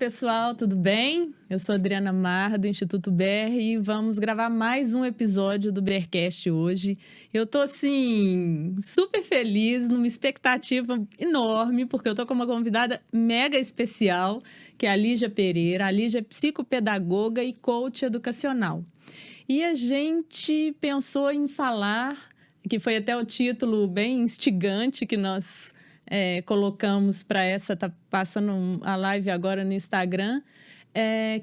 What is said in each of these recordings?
pessoal, tudo bem? Eu sou Adriana Mar, do Instituto BR, e vamos gravar mais um episódio do BRcast hoje. Eu tô, assim, super feliz, numa expectativa enorme, porque eu tô com uma convidada mega especial, que é a Lígia Pereira. A Lígia é psicopedagoga e coach educacional. E a gente pensou em falar, que foi até o título bem instigante que nós colocamos para essa, tá passando a live agora no Instagram,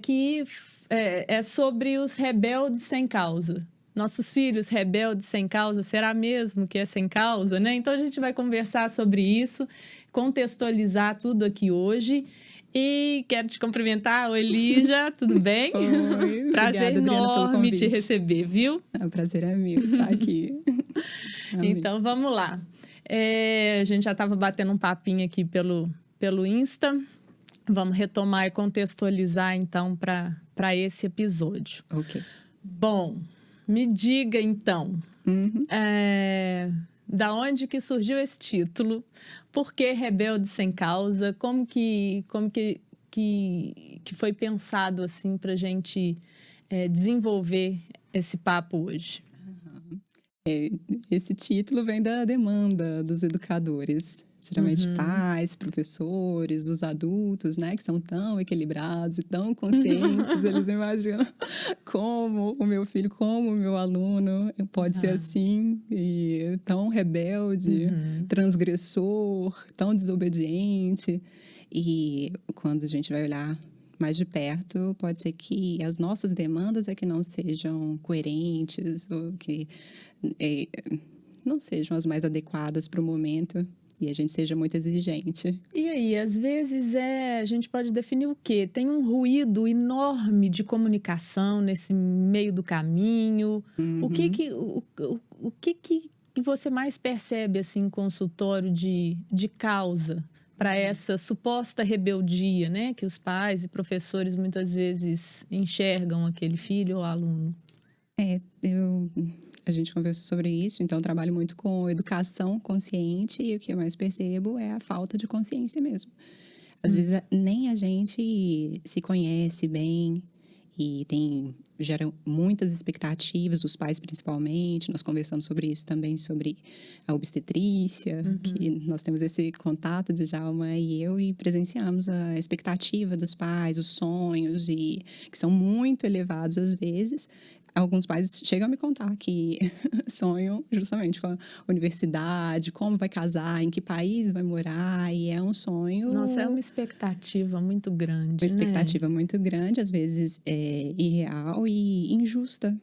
que é sobre os rebeldes sem causa. Nossos filhos rebeldes sem causa, será mesmo que é sem causa, né? Então a gente vai conversar sobre isso, contextualizar tudo aqui hoje. E quero te cumprimentar, oi Lígia, tudo bem? Oi, prazer obrigada, enorme te receber, viu? O prazer é meu estar aqui. Então vamos lá. A gente já estava batendo um papinho aqui pelo Insta. Vamos retomar e contextualizar, então, para esse episódio. Ok. Bom, me diga, então, da onde que surgiu esse título? Por que Rebelde Sem Causa? Como que foi pensado, assim, para a gente desenvolver esse papo hoje? Esse título vem da demanda dos educadores. Geralmente pais, professores, os adultos, né, que são tão equilibrados e tão conscientes, eles imaginam como o meu filho, como o meu aluno pode ser assim, e tão rebelde, transgressor, tão desobediente. E quando a gente vai olhar mais de perto, pode ser que as nossas demandas é que não sejam coerentes ou que não sejam as mais adequadas para o momento. E a gente seja muito exigente. E aí, às vezes, a gente pode definir o quê? Tem um ruído enorme de comunicação nesse meio do caminho. O que você mais percebe, assim, em consultório de causa para essa suposta rebeldia, né? Que os pais e professores muitas vezes enxergam aquele filho ou aluno? A gente conversou sobre isso, então eu trabalho muito com educação consciente e o que eu mais percebo é a falta de consciência mesmo. Às vezes nem a gente se conhece bem e gera muitas expectativas, os pais principalmente. Nós conversamos sobre isso também, sobre a obstetrícia, que nós temos esse contato de Djalma e eu, e presenciamos a expectativa dos pais, os sonhos, e que são muito elevados às vezes. Alguns pais chegam a me contar que sonham justamente com a universidade, como vai casar, em que país vai morar, e é um sonho... Nossa, é uma expectativa muito grande, Uma expectativa muito grande, às vezes irreal e injusta.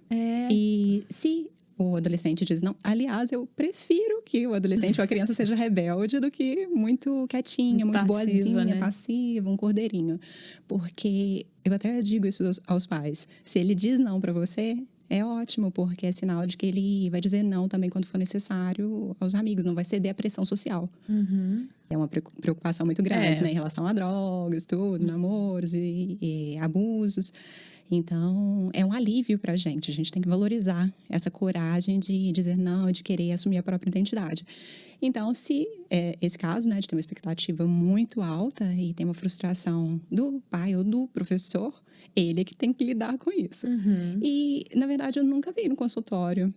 E se o adolescente diz não, aliás, eu prefiro que o adolescente ou a criança seja rebelde do que muito quietinha, muito boazinha, né? Passiva, um cordeirinho. Porque eu até digo isso aos pais. Se ele diz não para você, é ótimo, porque é sinal de que ele vai dizer não também quando for necessário aos amigos, não vai ceder à pressão social. É uma preocupação muito grande, né? Em relação a drogas, tudo, namoros e abusos. Então, é um alívio para a gente tem que valorizar essa coragem de dizer não, de querer assumir a própria identidade. Então, se é esse caso, né, de ter uma expectativa muito alta e tem uma frustração do pai ou do professor, ele é que tem que lidar com isso. E, na verdade, eu nunca vi no consultório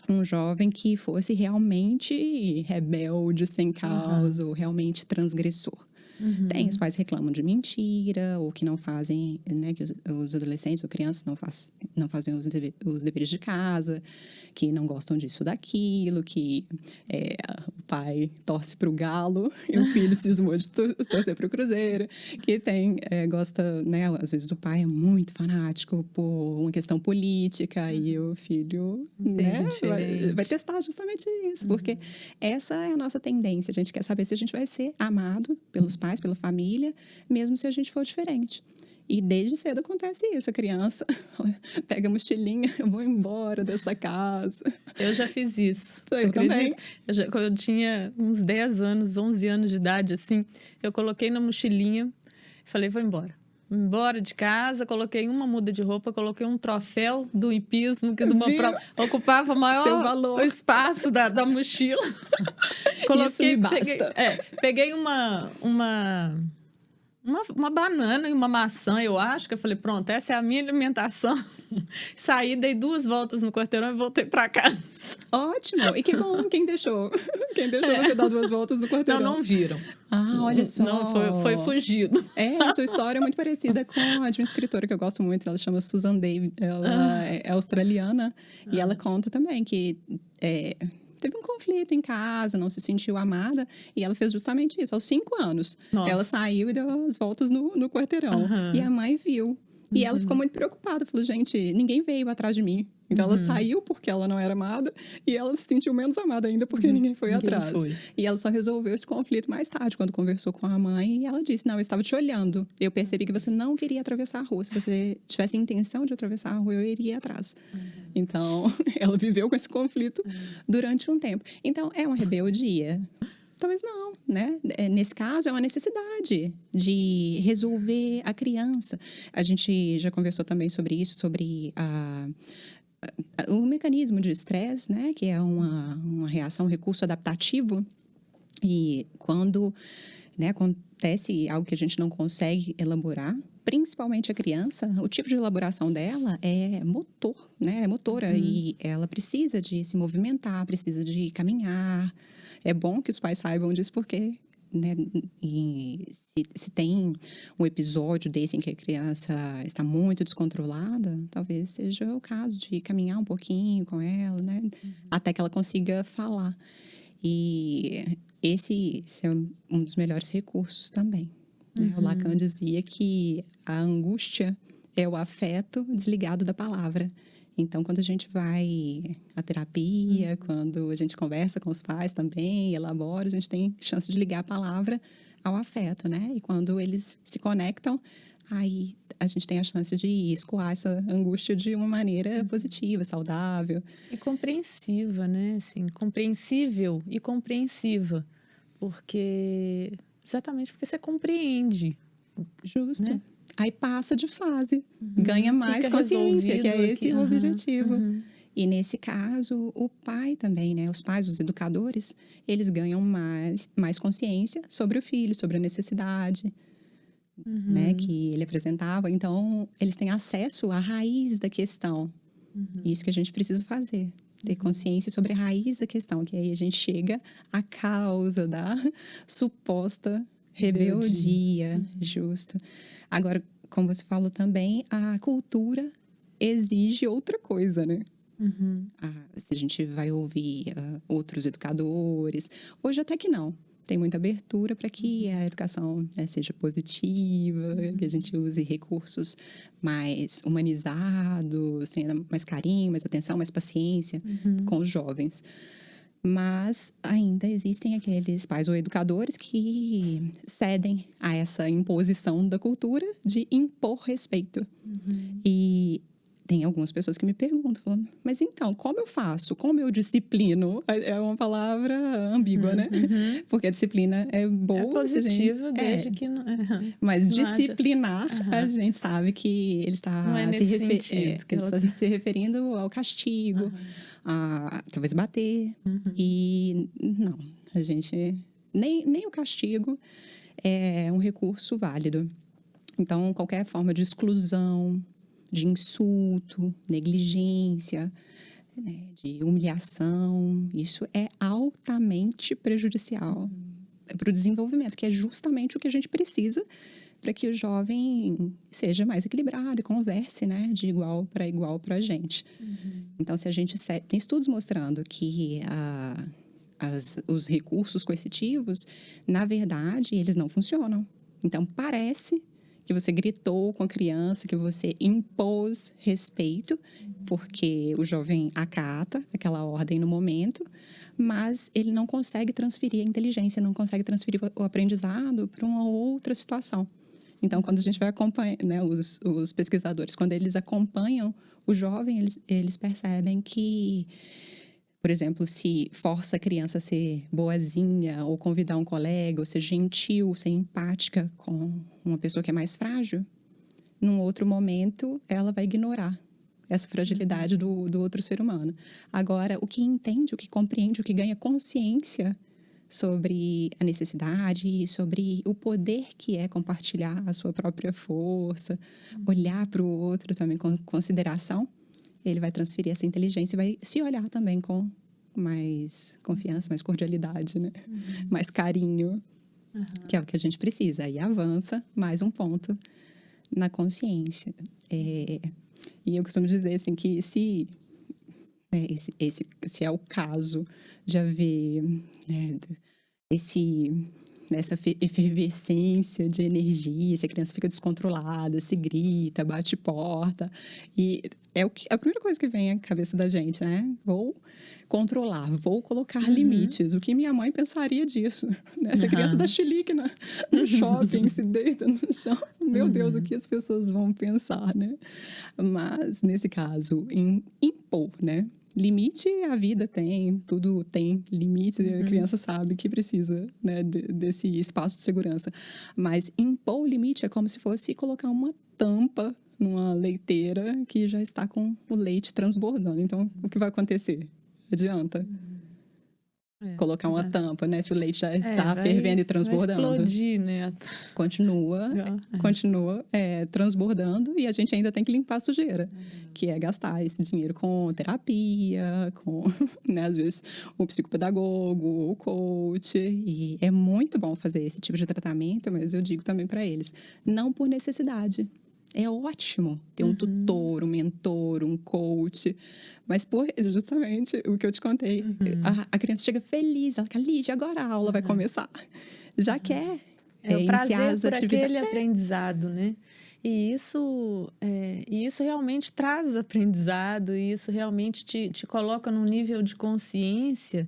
um jovem que fosse realmente rebelde, sem causa, ou realmente transgressor. Tem, os pais reclamam de mentira, ou que não fazem, né, que os adolescentes ou crianças não fazem os deveres de casa, que não gostam disso ou daquilo, que o pai torce para o Galo e o filho cismou de torcer para o Cruzeiro, que gosta, né, às vezes o pai é muito fanático por uma questão política e o filho, né, vai testar justamente isso, porque essa é a nossa tendência. A gente quer saber se a gente vai ser amado pelos pais, pela família, mesmo se a gente for diferente. E desde cedo acontece isso. A criança pega a mochilinha, eu vou embora dessa casa. Eu já fiz isso. Eu também. Quando eu tinha uns 10 anos, 11 anos de idade, assim, eu coloquei na mochilinha e falei, vou embora. Embora de casa, coloquei uma muda de roupa, coloquei um troféu do hipismo, que ocupava o maior espaço da mochila. Isso me basta. Peguei uma uma banana e uma maçã, eu acho, que eu falei, pronto, essa é a minha alimentação. Saí, dei 2 voltas no quarteirão e voltei para casa. Ótimo! E que bom, quem deixou? Quem deixou você dar 2 voltas no quarteirão? Não viram. Olha só. Não, foi fugido. A sua história é muito parecida com a de uma escritora que eu gosto muito, ela chama Susan David, ela é australiana, e ela conta também que teve um conflito em casa, não se sentiu amada, e ela fez justamente isso, aos 5 anos. Nossa. Ela saiu e deu as voltas no quarteirão, e a mãe viu. E ela ficou muito preocupada, falou, gente, ninguém veio atrás de mim. Então, ela saiu porque ela não era amada e ela se sentiu menos amada ainda porque ninguém foi atrás. E ela só resolveu esse conflito mais tarde, quando conversou com a mãe. E ela disse, não, eu estava te olhando. Eu percebi que você não queria atravessar a rua. Se você tivesse intenção de atravessar a rua, eu iria atrás. Então, ela viveu com esse conflito durante um tempo. Então, é uma rebeldia? Talvez não, né? Nesse caso, é uma necessidade de resolver a criança. A gente já conversou também sobre isso, sobre o mecanismo de estresse, né? Que é uma reação, um recurso adaptativo. E quando acontece algo que a gente não consegue elaborar, principalmente a criança, o tipo de elaboração dela é motor, né? É motora e ela precisa de se movimentar, precisa de caminhar. É bom que os pais saibam disso porque, né, e se tem um episódio desse em que a criança está muito descontrolada, talvez seja o caso de caminhar um pouquinho com ela, né, até que ela consiga falar. E esse é um dos melhores recursos também. Né? O Lacan dizia que a angústia é o afeto desligado da palavra. Então, quando a gente vai à terapia, quando a gente conversa com os pais também, elabora, a gente tem chance de ligar a palavra ao afeto, né? E quando eles se conectam, aí a gente tem a chance de escoar essa angústia de uma maneira positiva, saudável. E compreensiva, né? Assim, compreensível e compreensiva. Exatamente porque você compreende. Justo. Né? Aí passa de fase, ganha mais consciência, que é esse o objetivo. E nesse caso, o pai também, né? Os pais, os educadores, eles ganham mais consciência sobre o filho, sobre a necessidade, né? Que ele apresentava. Então, eles têm acesso à raiz da questão. Isso que a gente precisa fazer. Ter consciência sobre a raiz da questão, que aí a gente chega à causa da suposta rebeldia. Justo. Agora, como você falou também, a cultura exige outra coisa, né? Se a gente vai ouvir outros educadores, hoje até que não. Tem muita abertura para que a educação, né, seja positiva, que a gente use recursos mais humanizados, tenha mais carinho, mais atenção, mais paciência com os jovens. Mas ainda existem aqueles pais ou educadores que cedem a essa imposição da cultura de impor respeito. E tem algumas pessoas que me perguntam, falando, mas então, como eu faço? Como eu disciplino? É uma palavra ambígua, né? Porque a disciplina é boa. É positiva, desde que não... Mas disciplinar, a gente sabe que ele está, se referindo ao castigo, a talvez bater. E não, a gente... Nem o castigo é um recurso válido. Então, qualquer forma de exclusão, de insulto, negligência, né, de humilhação, isso é altamente prejudicial para o desenvolvimento, que é justamente o que a gente precisa para que o jovem seja mais equilibrado e converse, né, de igual para a gente. Então, se a gente tem estudos mostrando que os recursos coercitivos, na verdade, eles não funcionam. Então, parece que você gritou com a criança, que você impôs respeito, porque o jovem acata aquela ordem no momento, mas ele não consegue transferir a inteligência, não consegue transferir o aprendizado para uma outra situação. Então, quando a gente vai acompanhar, né, os pesquisadores, quando eles acompanham o jovem, eles percebem que, por exemplo, se força a criança a ser boazinha, ou convidar um colega, ou ser gentil, ser empática com uma pessoa que é mais frágil, num outro momento ela vai ignorar essa fragilidade do outro ser humano. Agora, o que entende, o que compreende, o que ganha consciência sobre a necessidade, sobre o poder que é compartilhar a sua própria força, olhar para o outro também com consideração, ele vai transferir essa inteligência e vai se olhar também com mais confiança, mais cordialidade, né? Mais carinho, que é o que a gente precisa. Aí avança mais um ponto na consciência. E eu costumo dizer assim que se é o caso de haver essa efervescência de energia, se a criança fica descontrolada, se grita, bate porta, e a primeira coisa que vem à cabeça da gente, né? Vou controlar, vou colocar limites. O que minha mãe pensaria disso? Né? Se a criança dá chilique no shopping, se deita no chão, meu Deus, o que as pessoas vão pensar, né? Mas, nesse caso, impor, né? Limite a vida tem, tudo tem limites, a criança sabe que precisa, né, desse espaço de segurança. Mas impor o limite é como se fosse colocar uma tampa numa leiteira que já está com o leite transbordando. Então, o que vai acontecer? Adianta colocar uma tampa, né? Se o leite já está fervendo e transbordando. Vai explodir, né? Continua transbordando e a gente ainda tem que limpar a sujeira, que é gastar esse dinheiro com terapia, com, né, às vezes, o psicopedagogo, o coach. E é muito bom fazer esse tipo de tratamento, mas eu digo também para eles, não por necessidade. É ótimo ter um tutor, um mentor, um coach. Mas por justamente o que eu te contei. A criança chega feliz. Ela fala, Lídia, agora a aula vai começar. Já quer o prazer por aquele aprendizado, né? E isso realmente traz aprendizado. E isso realmente te coloca num nível de consciência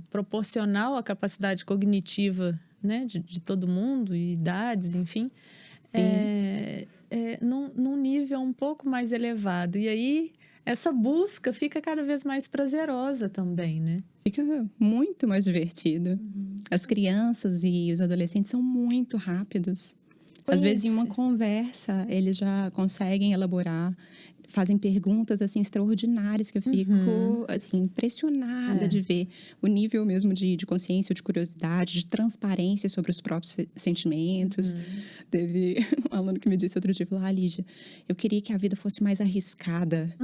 proporcional à capacidade cognitiva, né? De todo mundo, e idades, enfim. Num nível um pouco mais elevado. E aí, essa busca fica cada vez mais prazerosa também, né? Fica muito mais divertido. As crianças e os adolescentes são muito rápidos. Às vezes, em uma conversa, eles já conseguem elaborar, fazem perguntas, assim, extraordinárias, que eu fico, assim, impressionada de ver o nível mesmo de consciência, de curiosidade, de transparência sobre os próprios sentimentos. Teve um aluno que me disse outro dia, falou, Lígia, eu queria que a vida fosse mais arriscada.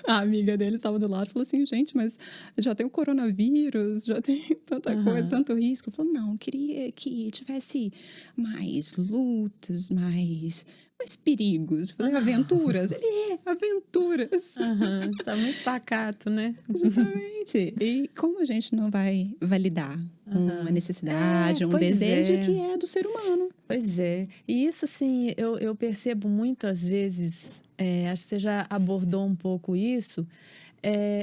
A amiga dele estava do lado e falou assim, gente, mas já tem o coronavírus, já tem tanta coisa, tanto risco. Eu falei, não, eu queria que tivesse mais lutas, mais perigos. Falei, aventuras. Ele aventuras. Tá muito pacato, né? Justamente. E como a gente não vai validar uma necessidade, um desejo que é do ser humano? Pois é. E isso, assim, eu percebo muito às vezes, acho que você já abordou um pouco isso,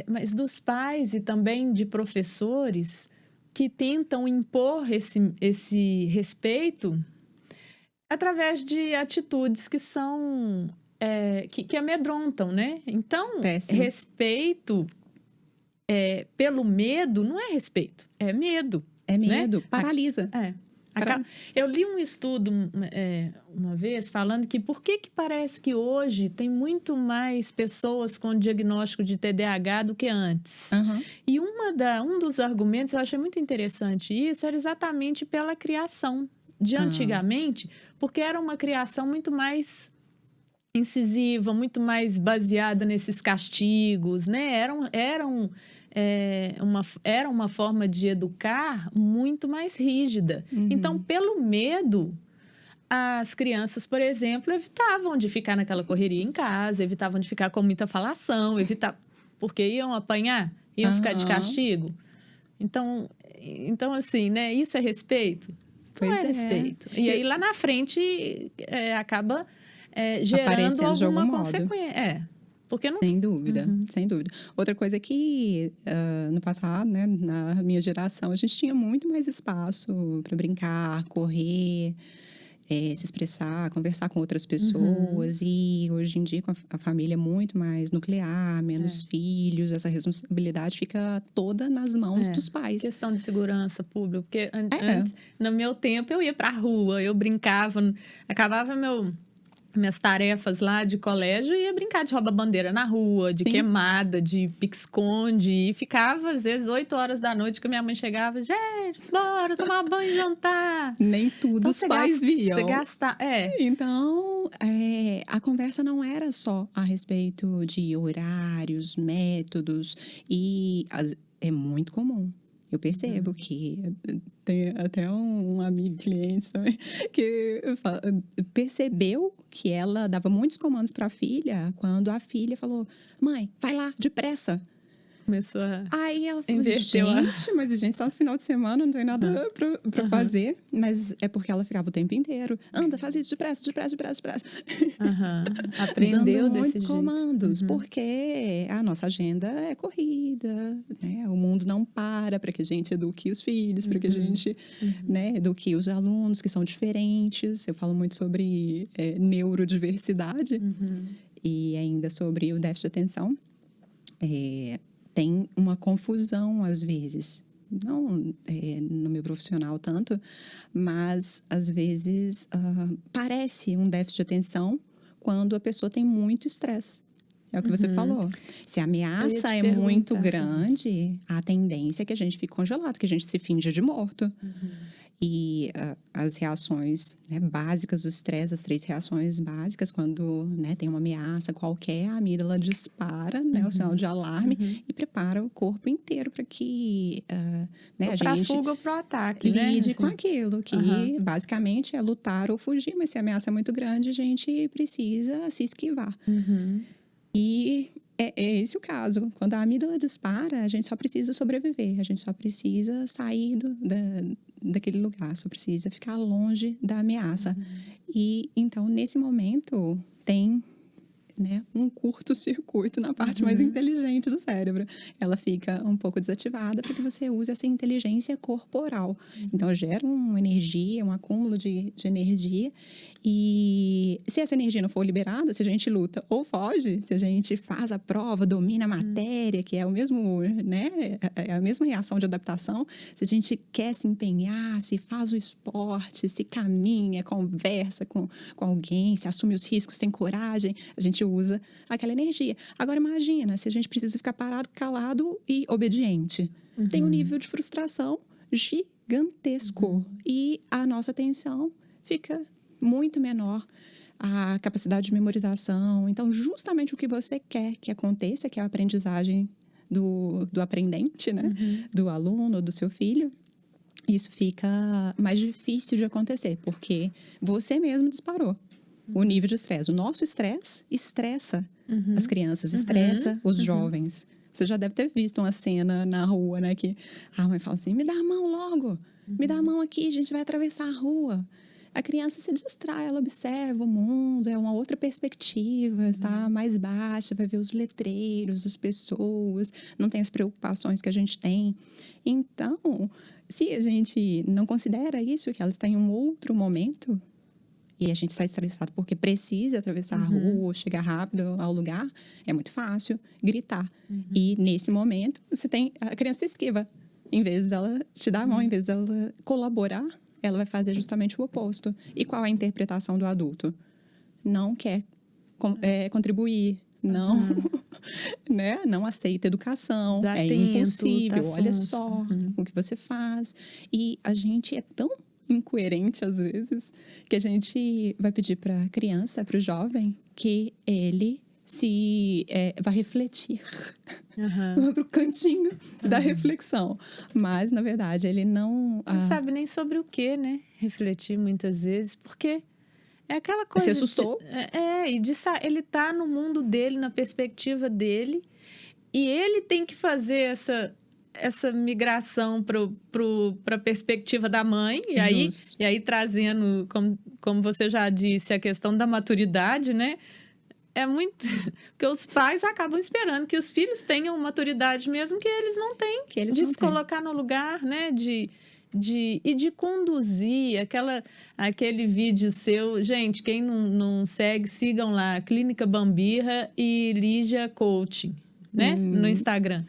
mas dos pais e também de professores que tentam impor esse respeito através de atitudes que são que amedrontam, né? Então, respeito pelo medo não é respeito, é medo. É medo, né? Paralisa. Eu li um estudo uma vez falando que por que parece que hoje tem muito mais pessoas com diagnóstico de TDAH do que antes. E um dos argumentos, eu achei muito interessante isso, era exatamente pela criação de antigamente, porque era uma criação muito mais incisiva, muito mais baseada nesses castigos, né? Era uma forma de educar muito mais rígida. Então, pelo medo, as crianças, por exemplo, evitavam de ficar naquela correria em casa, evitavam de ficar com muita falação, porque iam apanhar, iam ficar de castigo. Então, assim, né? Isso é respeito? Não é respeito. E aí, lá na frente, acaba gerando alguma consequência. Porque não... Sem dúvida, sem dúvida. Outra coisa é que, no passado, né, na minha geração, a gente tinha muito mais espaço para brincar, correr, se expressar, conversar com outras pessoas. E hoje em dia, com a família muito mais nuclear, menos filhos, essa responsabilidade fica toda nas mãos dos pais. Questão de segurança pública. Porque antes, no meu tempo, eu ia pra rua, eu brincava, acabava minhas tarefas lá de colégio, ia brincar de rouba-bandeira na rua, de queimada, de pique-esconde. E ficava, às vezes, 8 horas da noite que minha mãe chegava. Gente, bora tomar banho e jantar. Nem tudo então, os pais viam. Você gastar, Então, a conversa não era só a respeito de horários, métodos. E é muito comum. Eu percebo que tem até um amigo cliente também que percebeu que ela dava muitos comandos para a filha quando a filha falou: mãe, vai lá, depressa. Começou a Aí ela falou: gente, mas a gente tá no final de semana, não tem nada pra fazer. Mas é porque ela ficava o tempo inteiro. Anda, faz isso depressa, depressa, depressa, depressa. Aprendeu dando desse muitos jeito. comandos, porque a nossa agenda é corrida, né? O mundo não para que a gente eduque os filhos, para que a gente né, eduque os alunos que são diferentes. Eu falo muito sobre neurodiversidade e ainda sobre o déficit de atenção. Tem uma confusão, às vezes, não no meu profissional tanto, mas, às vezes, parece um déficit de atenção quando a pessoa tem muito estresse. É o que você falou. Se a ameaça é muito grande, a tendência é que a gente fique congelado, que a gente se finja de morto. E as reações básicas do estresse, as 3 reações básicas, quando tem uma ameaça qualquer, a amígdala dispara o sinal de alarme e prepara o corpo inteiro para que a gente fuga ou pro ataque, lide com aquilo, que basicamente é lutar ou fugir, mas se a ameaça é muito grande, a gente precisa se esquivar. E é esse o caso. Quando a amígdala dispara, a gente só precisa sobreviver, a gente só precisa sair daquele lugar, só precisa ficar longe da ameaça. E então, nesse momento, tem um curto-circuito na parte mais inteligente do cérebro. Ela fica um pouco desativada para que você use essa inteligência corporal. Então, gera uma energia, um acúmulo de energia. E se essa energia não for liberada, se a gente luta ou foge, se a gente faz a prova, domina a matéria, que é o mesmo, é a mesma reação de adaptação, se a gente quer se empenhar, se faz o esporte, se caminha, conversa com alguém, se assume os riscos, tem coragem, a gente usa aquela energia. Agora, imagina se a gente precisa ficar parado, calado e obediente. Tem um nível de frustração gigantesco. E a nossa atenção fica muito menor, a capacidade de memorização. Então, justamente o que você quer que aconteça, que é a aprendizagem do aprendente, do aluno, do seu filho, isso fica mais difícil de acontecer, porque você mesmo disparou o nível de estresse. O nosso estresse estressa as crianças, estressa os jovens. Você já deve ter visto uma cena na rua, que a mãe fala assim: me dá a mão logo, me dá a mão aqui, a gente vai atravessar a rua. A criança se distrai, ela observa o mundo, é uma outra perspectiva, está mais baixa, vai ver os letreiros, as pessoas, não tem as preocupações que a gente tem. Então, se a gente não considera isso, que ela está em um outro momento, e a gente está estressado porque precisa atravessar a rua, chegar rápido ao lugar, é muito fácil gritar. E, nesse momento, a criança se esquiva. Em vez dela te dar a mão, em vez dela colaborar, ela vai fazer justamente o oposto. E qual é a interpretação do adulto? Não quer contribuir, não, não aceita educação, é impossível, olha só o que você faz. E a gente é tão incoerente, às vezes, que a gente vai pedir para a criança, para o jovem, que ele vai refletir. Vai para o cantinho da reflexão. Mas, na verdade, ele não sabe nem sobre o que, refletir muitas vezes, porque é aquela coisa... Você assustou? Ele tá no mundo dele, na perspectiva dele, e ele tem que fazer essa migração para a perspectiva da mãe, e aí trazendo, como você já disse, a questão da maturidade, É muito... Porque os pais acabam esperando que os filhos tenham maturidade mesmo que eles não têm. De se colocar no lugar, e de conduzir aquele vídeo seu. Gente, quem não segue, sigam lá. Clínica Bambirra e Lígia Coaching, no Instagram.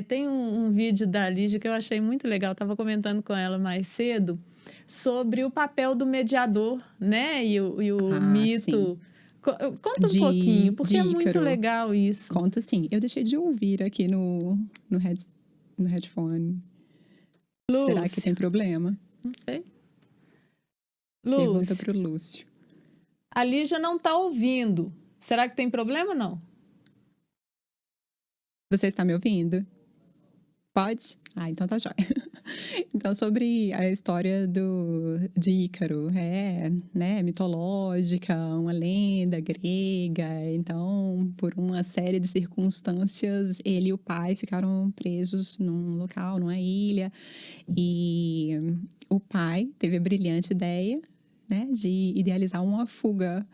Tem um vídeo da Lígia que eu achei muito legal. Estava comentando com ela mais cedo. sobre o papel do mediador, né? E o mito. Sim. Conta um pouquinho, porque é muito legal isso. Conta sim. Eu deixei de ouvir aqui no headphone. Lúcio. Será que tem problema? Não sei. Lúcio. Pergunta pro Lúcio. A Lígia não tá ouvindo. Será que tem problema ou não? Você está me ouvindo? Pode? Ah, então tá jóia. Então, sobre a história de Ícaro, né, mitológica, uma lenda grega. Então, por uma série de circunstâncias, ele e o pai ficaram presos num local, numa ilha. E o pai teve a brilhante ideia, né, de idealizar uma fuga.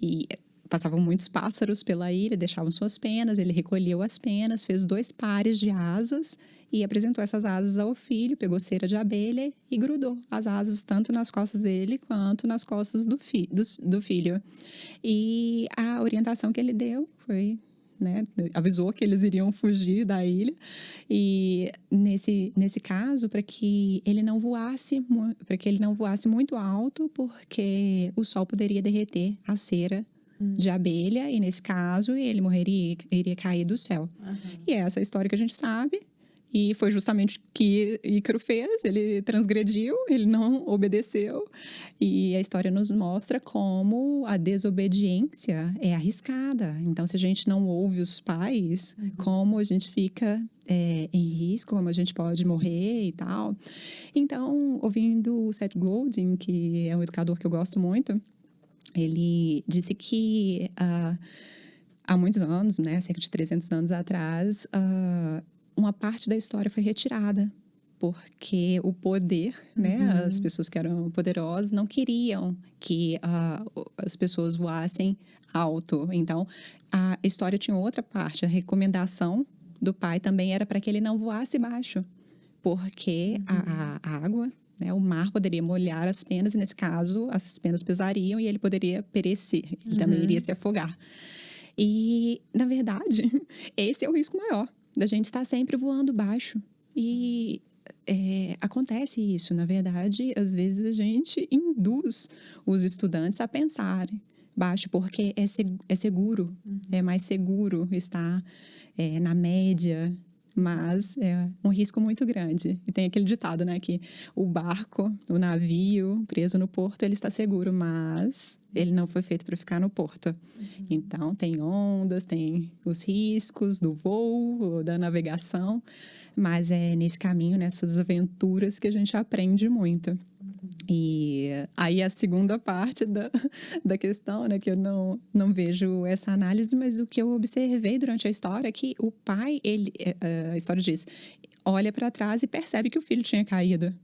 E passavam muitos pássaros pela ilha, deixavam suas penas, ele recolheu as penas, fez 2 pares de asas e apresentou essas asas ao filho, pegou cera de abelha e grudou as asas tanto nas costas dele quanto nas costas do filho. E a orientação que ele deu foi, né, avisou que eles iriam fugir da ilha. E nesse caso, para que ele não voasse muito alto, porque o sol poderia derreter a cera de abelha, e nesse caso ele iria cair do céu. E essa é a história que a gente sabe, e foi justamente o que Ícaro fez. Ele transgrediu, ele não obedeceu, e a história nos mostra como a desobediência é arriscada. Então, se a gente não ouve os pais, como a gente fica em risco, como a gente pode morrer e tal. Então, ouvindo o Seth Godin, que é um educador que eu gosto muito, ele disse que há muitos anos, né, cerca de 300 anos atrás, uma parte da história foi retirada, porque o poder, né, as pessoas que eram poderosas não queriam que as pessoas voassem alto. Então, a história tinha outra parte, a recomendação do pai também era para que ele não voasse baixo, porque a água, né, o mar poderia molhar as penas, e nesse caso as penas pesariam e ele poderia perecer, ele também iria se afogar. E, na verdade, esse é o risco maior, da gente estar sempre voando baixo. E acontece isso, na verdade, às vezes a gente induz os estudantes a pensarem baixo, porque é seguro, é mais seguro estar na média, mas é um risco muito grande. E tem aquele ditado, né, que o barco, o navio preso no porto, ele está seguro, mas ele não foi feito para ficar no porto. Então, tem ondas, tem os riscos do voo, da navegação, mas é nesse caminho, nessas aventuras, que a gente aprende muito. E aí a segunda parte da questão, né, que eu não vejo essa análise, mas o que eu observei durante a história é que o pai, a história diz, olha para trás e percebe que o filho tinha caído.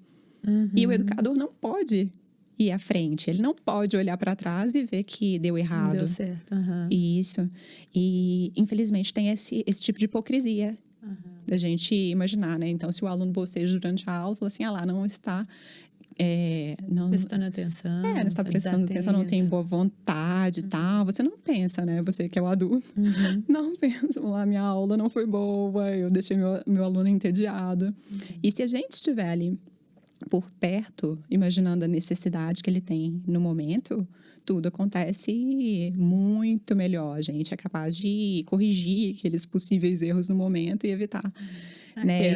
E o educador não pode ir à frente, ele não pode olhar para trás e ver que deu errado. Deu certo. Isso. E, infelizmente, tem esse tipo de hipocrisia da gente imaginar, né? Então, se o aluno boceja durante a aula, fala assim, não está... não prestando atenção. Não está prestando atenção, não tem boa vontade e tal. Você não pensa, né? Você que é o adulto. Não pensa, minha aula não foi boa, eu deixei meu aluno entediado. E se a gente estiver ali por perto, imaginando a necessidade que ele tem no momento, tudo acontece muito melhor. A gente é capaz de corrigir aqueles possíveis erros no momento e evitar. Né,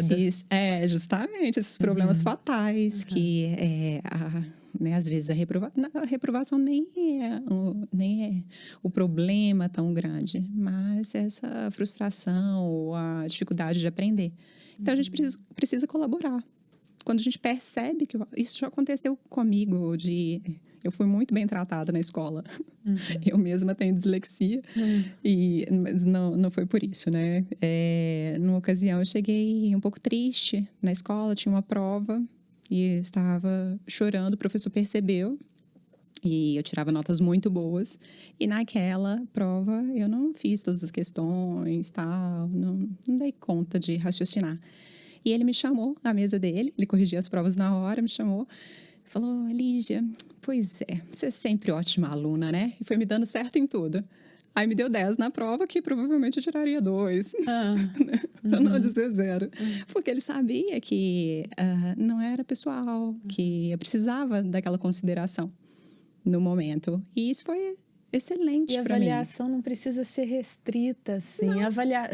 justamente esses problemas fatais que né, às vezes a reprovação nem é o problema tão grande, mas essa frustração ou a dificuldade de aprender. Então a gente precisa colaborar. Quando a gente percebe que isso já aconteceu comigo, eu fui muito bem tratada na escola. Eu mesma tenho dislexia, mas não foi por isso, né? Numa ocasião, eu cheguei um pouco triste na escola, tinha uma prova e estava chorando. O professor percebeu e eu tirava notas muito boas. E naquela prova, eu não fiz todas as questões, tal, não dei conta de raciocinar. E ele me chamou à mesa dele, ele corrigia as provas na hora, me chamou, falou, Lígia, pois é, você é sempre ótima aluna, né? E foi me dando certo em tudo. Aí me deu 10 na prova, que provavelmente eu tiraria 2. para não dizer zero. Porque ele sabia que não era pessoal, que eu precisava daquela consideração no momento. E isso foi excelente para mim. E a avaliação não precisa ser restrita, assim.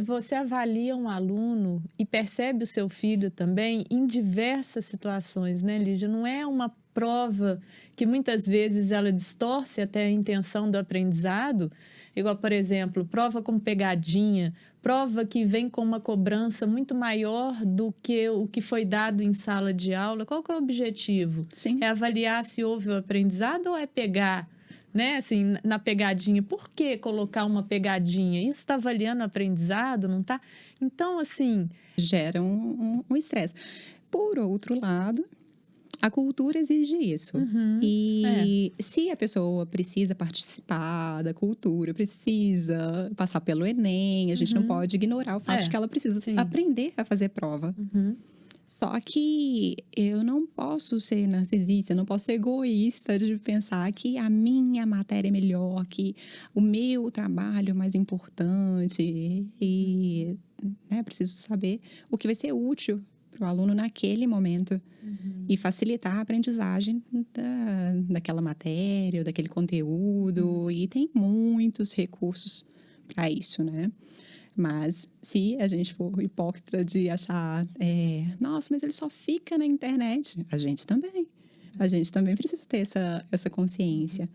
Você avalia um aluno e percebe o seu filho também em diversas situações, né, Lígia? Não é uma prova que muitas vezes ela distorce até a intenção do aprendizado, igual, por exemplo, prova com pegadinha, prova que vem com uma cobrança muito maior do que o que foi dado em sala de aula. Qual que é o objetivo? Sim. É avaliar se houve o aprendizado ou é pegar, né, assim, na pegadinha? Por que colocar uma pegadinha? Isso está avaliando o aprendizado, não está? Então, assim... Gera um estresse. Por outro lado, a cultura exige isso. E se a pessoa precisa participar da cultura, precisa passar pelo Enem, a gente não pode ignorar o fato de que ela precisa aprender a fazer prova. Só que eu não posso ser narcisista, eu não posso ser egoísta de pensar que a minha matéria é melhor, que o meu trabalho é mais importante. E preciso saber o que vai ser útil para o aluno naquele momento e facilitar a aprendizagem daquela matéria, ou daquele conteúdo. E tem muitos recursos para isso, né? Mas se a gente for hipócrita de achar, nossa, mas ele só fica na internet, a gente também precisa ter essa consciência.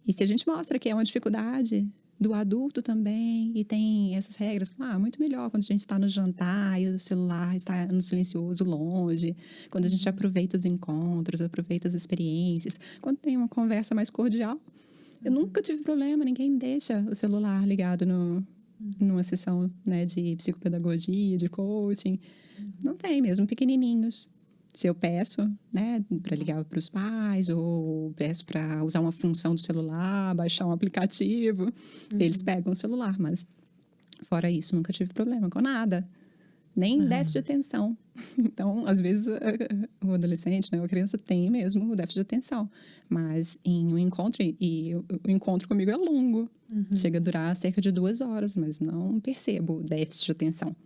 E se a gente mostra que é uma dificuldade do adulto também, e tem essas regras, muito melhor quando a gente está no jantar e o celular está no silencioso, longe, quando a gente aproveita os encontros, aproveita as experiências, quando tem uma conversa mais cordial. Eu nunca tive problema, ninguém deixa o celular ligado numa sessão, né, de psicopedagogia, de coaching. Não tem, mesmo pequenininhos. Se eu peço, né, para ligar para os pais, ou peço para usar uma função do celular, baixar um aplicativo, eles pegam o celular. Mas, fora isso, nunca tive problema com nada. Nem déficit de atenção. Então, às vezes, o adolescente, né, a criança tem mesmo o déficit de atenção. Mas em um encontro, e o encontro comigo é longo. Chega a durar cerca de 2 horas, mas não percebo o déficit de atenção.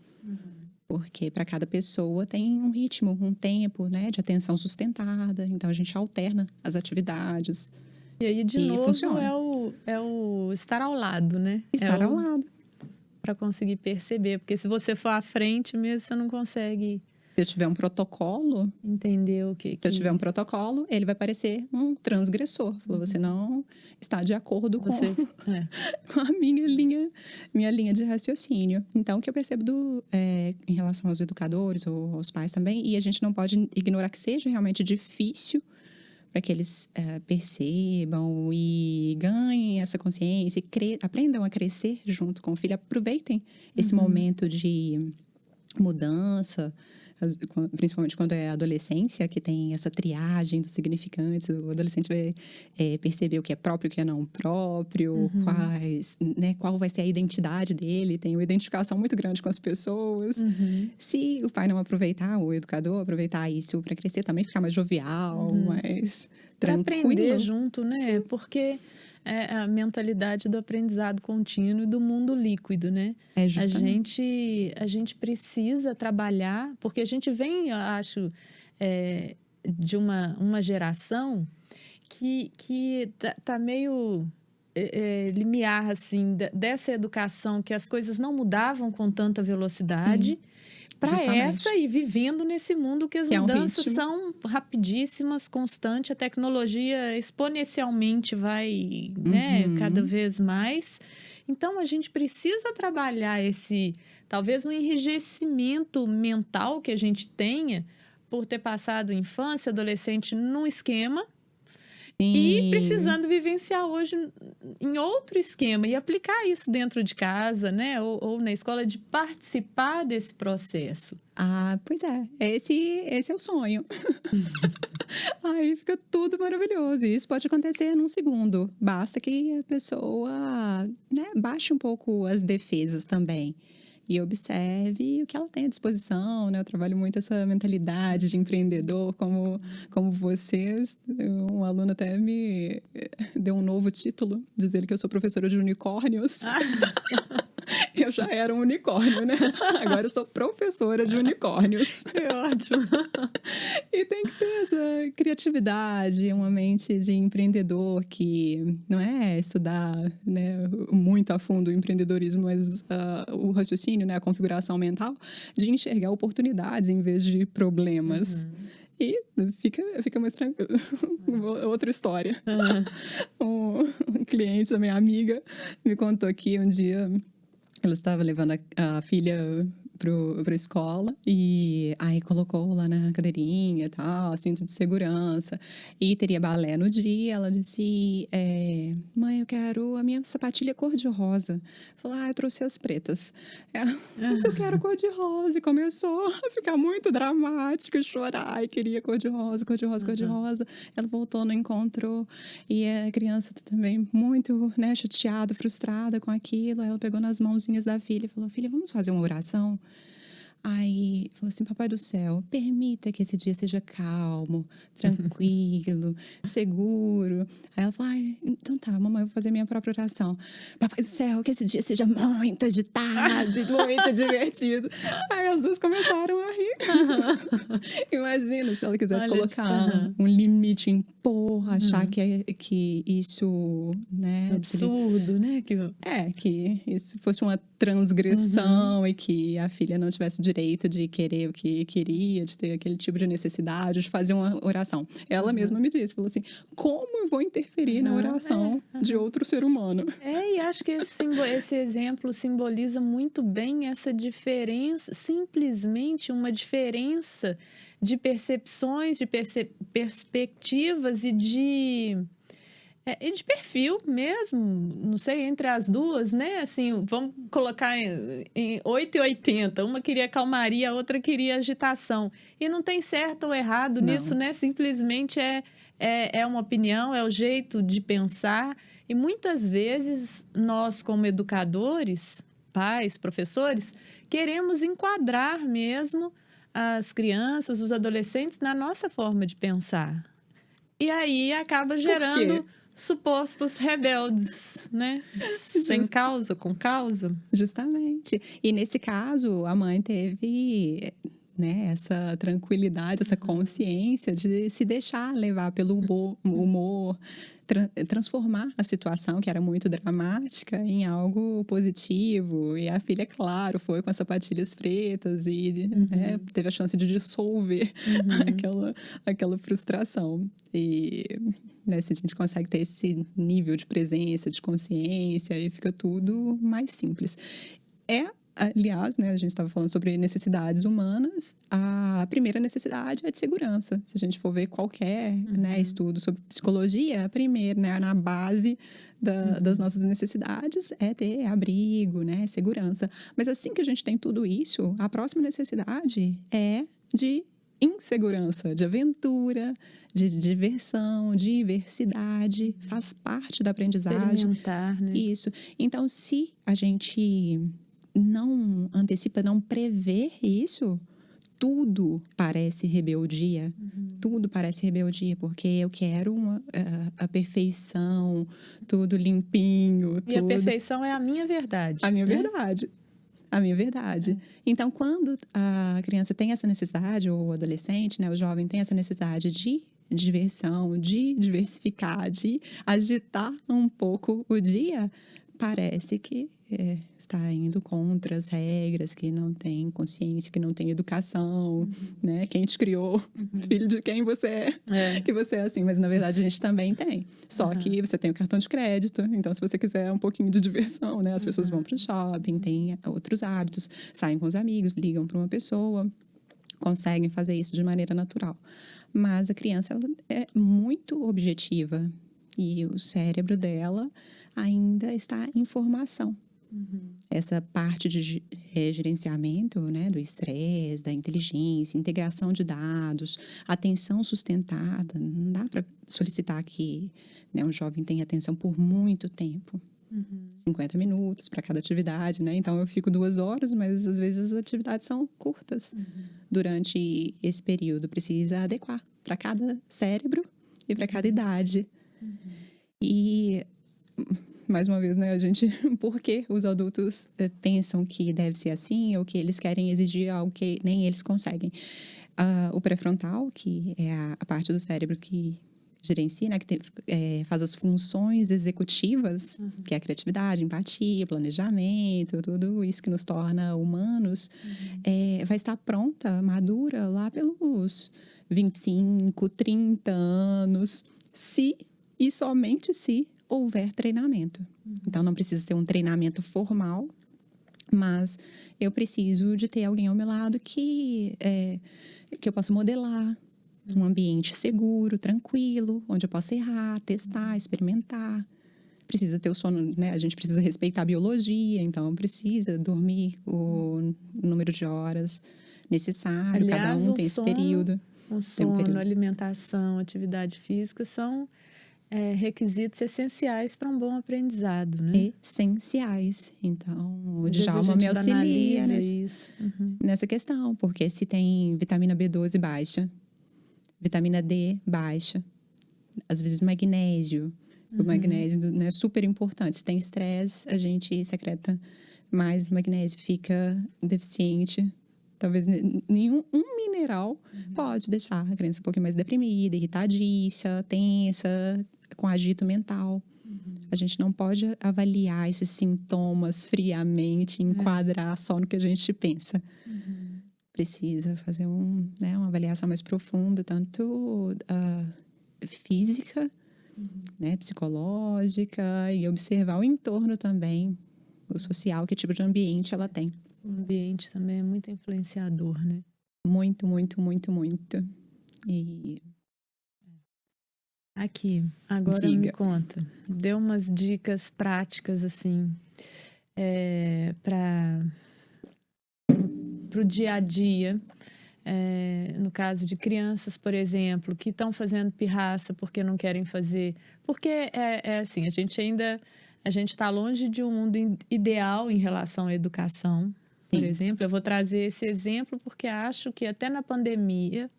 Porque para cada pessoa tem um ritmo, um tempo, né, de atenção sustentada. Então, a gente alterna as atividades. E aí, de novo, funciona. É o estar ao lado, né? Estar ao lado. Para conseguir perceber. Porque se você for à frente mesmo, você não consegue... Se eu tiver um protocolo... Entender o que... Se eu tiver um protocolo, ele vai parecer um transgressor. Você não está de acordo com a minha linha de raciocínio. Então, o que eu percebo em relação aos educadores ou aos pais também, e a gente não pode ignorar que seja realmente difícil para que eles percebam e ganhem essa consciência, e aprendam a crescer junto com o filho, aproveitem esse momento de mudança, principalmente quando é a adolescência, que tem essa triagem dos significantes. O adolescente vai perceber o que é próprio e o que é não próprio, qual vai ser a identidade dele, tem uma identificação muito grande com as pessoas. Se o pai não aproveitar, o educador aproveitar isso para crescer também, ficar mais jovial, mais tranquilo. Para aprender junto, né? Sim. Porque é a mentalidade do aprendizado contínuo e do mundo líquido, né? Justamente. A gente precisa trabalhar, porque a gente vem, eu acho, de uma geração que tá meio limiar, assim, dessa educação, que as coisas não mudavam com tanta velocidade. Para essa e vivendo nesse mundo que as mudanças são rapidíssimas, constantes, a tecnologia exponencialmente vai, né, cada vez mais. Então, a gente precisa trabalhar talvez um enrijecimento mental que a gente tenha por ter passado infância, adolescente num esquema, e precisando vivenciar hoje em outro esquema e aplicar isso dentro de casa, né? Ou na escola, de participar desse processo. Pois é. Esse é o sonho. Aí fica tudo maravilhoso. E isso pode acontecer num segundo. Basta que a pessoa, né, baixe um pouco as defesas também. E observe o que ela tem à disposição, né? Eu trabalho muito essa mentalidade de empreendedor, como vocês. Um aluno até me deu um novo título, diz ele que eu sou professora de unicórnios. Eu eu já era um unicórnio, né? Agora eu sou professora de unicórnios. É ótimo. E tem que ter essa criatividade, uma mente de empreendedor que não é estudar, né, muito a fundo o empreendedorismo, mas o raciocínio, né, a configuração mental de enxergar oportunidades em vez de problemas. E fica mais tranquilo. Outra história. Um cliente da minha amiga me contou que um dia ela estava levando a filha para a escola e aí colocou lá na cadeirinha e tal, cinto de segurança, e teria balé no dia. Ela disse, mãe, eu quero a minha sapatilha cor-de-rosa. Falou, eu trouxe as pretas. Ela, mas eu quero cor-de-rosa. E começou a ficar muito dramática, e chorar, e queria cor-de-rosa, cor-de-rosa, cor-de-rosa. Ela voltou, não encontrou, e a criança também muito, né, chateada, frustrada com aquilo. Ela pegou nas mãozinhas da filha e falou, filha, vamos fazer uma oração? Aí falou assim, papai do céu, permita que esse dia seja calmo, tranquilo, seguro. Aí ela falou, então tá, mamãe, eu vou fazer minha própria oração. Papai do céu, que esse dia seja muito agitado e muito divertido. Aí as duas começaram a rir. Imagina se ela quisesse colocar um limite, impor, achar que isso, né... Absurdo, né? Que isso fosse uma transgressão e que a filha não tivesse direito de querer o que queria, de ter aquele tipo de necessidade, de fazer uma oração. Ela mesma me disse, falou assim, como eu vou interferir na oração de outro ser humano? E acho que esse exemplo simboliza muito bem essa diferença, simplesmente uma diferença de percepções, de perspectivas e de perfil mesmo, não sei, entre as duas, né? Assim, vamos colocar em 8 e 80. Uma queria calmaria, a outra queria agitação. E não tem certo ou errado nisso, né? Simplesmente é uma opinião, é o jeito de pensar. E muitas vezes nós, como educadores, pais, professores, queremos enquadrar mesmo as crianças, os adolescentes na nossa forma de pensar. E aí acaba gerando supostos rebeldes, né? Sem causa, com causa. Justamente. E nesse caso, a mãe teve, né, essa tranquilidade, essa consciência de se deixar levar pelo humor, transformar a situação, que era muito dramática, em algo positivo. E a filha, claro, foi com as sapatilhas pretas e né, teve a chance de dissolver aquela frustração. E né, se a gente consegue ter esse nível de presença, de consciência, aí fica tudo mais simples. Aliás, né, a gente estava falando sobre necessidades humanas, a primeira necessidade é de segurança. Se a gente for ver qualquer né, estudo sobre psicologia, a primeira, né, na base das nossas necessidades é ter abrigo, né, segurança. Mas assim que a gente tem tudo isso, a próxima necessidade é de insegurança, de aventura, de diversão, diversidade, faz parte da aprendizagem. Experimentar, né? Isso. Então, se a gente não antecipa, não prevê isso, tudo parece rebeldia. Tudo parece rebeldia, porque eu quero a perfeição, tudo limpinho. E a perfeição é a minha verdade. A minha verdade. A minha verdade. Então, quando a criança tem essa necessidade, ou o adolescente, né, o jovem tem essa necessidade de diversão, de diversificar, de agitar um pouco o dia, parece que está indo contra as regras, que não tem consciência, que não tem educação, né? Quem te criou, filho de quem você é, que você é assim. Mas, na verdade, a gente também tem. Só que você tem o cartão de crédito, então, se você quiser um pouquinho de diversão, né? As pessoas vão para o shopping, têm outros hábitos, saem com os amigos, ligam para uma pessoa, conseguem fazer isso de maneira natural. Mas a criança, ela é muito objetiva e o cérebro dela ainda está em formação. Essa parte de gerenciamento, né, do estresse, da inteligência, integração de dados, atenção sustentada. Não dá para solicitar que né, um jovem tenha atenção por muito tempo. 50 minutos para cada atividade, né? Então, eu fico 2 horas, mas às vezes as atividades são curtas. Durante esse período, precisa adequar para cada cérebro e para cada idade. E mais uma vez, né, por que os adultos pensam que deve ser assim ou que eles querem exigir algo que nem eles conseguem. O pré-frontal, que é a parte do cérebro que gerencia, né, que faz as funções executivas, que é a criatividade, empatia, planejamento, tudo isso que nos torna humanos, vai estar pronta, madura lá pelos 25, 30 anos, se e somente se houver treinamento. Então, não precisa ter um treinamento formal, mas eu preciso de ter alguém ao meu lado que eu possa modelar um ambiente seguro, tranquilo, onde eu possa errar, testar, experimentar. Precisa ter o sono, né? A gente precisa respeitar a biologia, então precisa dormir o número de horas necessário. Aliás, cada um tem esse período. O sono, alimentação, atividade física são requisitos essenciais para um bom aprendizado, né? Essenciais. Então, o Djalma me auxilia nessa questão, porque se tem vitamina B12 baixa, vitamina D baixa, às vezes magnésio. O magnésio, né, é super importante. Se tem estresse, a gente secreta mais magnésio, fica deficiente. Talvez nenhum mineral pode deixar a criança um pouquinho mais deprimida, irritadiça, tensa, com agito mental. A gente não pode avaliar esses sintomas friamente, enquadrar só no que a gente pensa. Precisa fazer uma avaliação mais profunda, tanto física, né, psicológica, e observar o entorno também, o social, que tipo de ambiente ela tem. O ambiente também é muito influenciador, né? Muito, muito, muito, muito. E... Aqui, agora me conta. Dê umas dicas práticas, assim, para o dia a dia. No caso de crianças, por exemplo, que estão fazendo pirraça porque não querem fazer. Porque assim, a gente está longe de um mundo ideal em relação à educação. Sim. Por exemplo, eu vou trazer esse exemplo porque acho que até na pandemia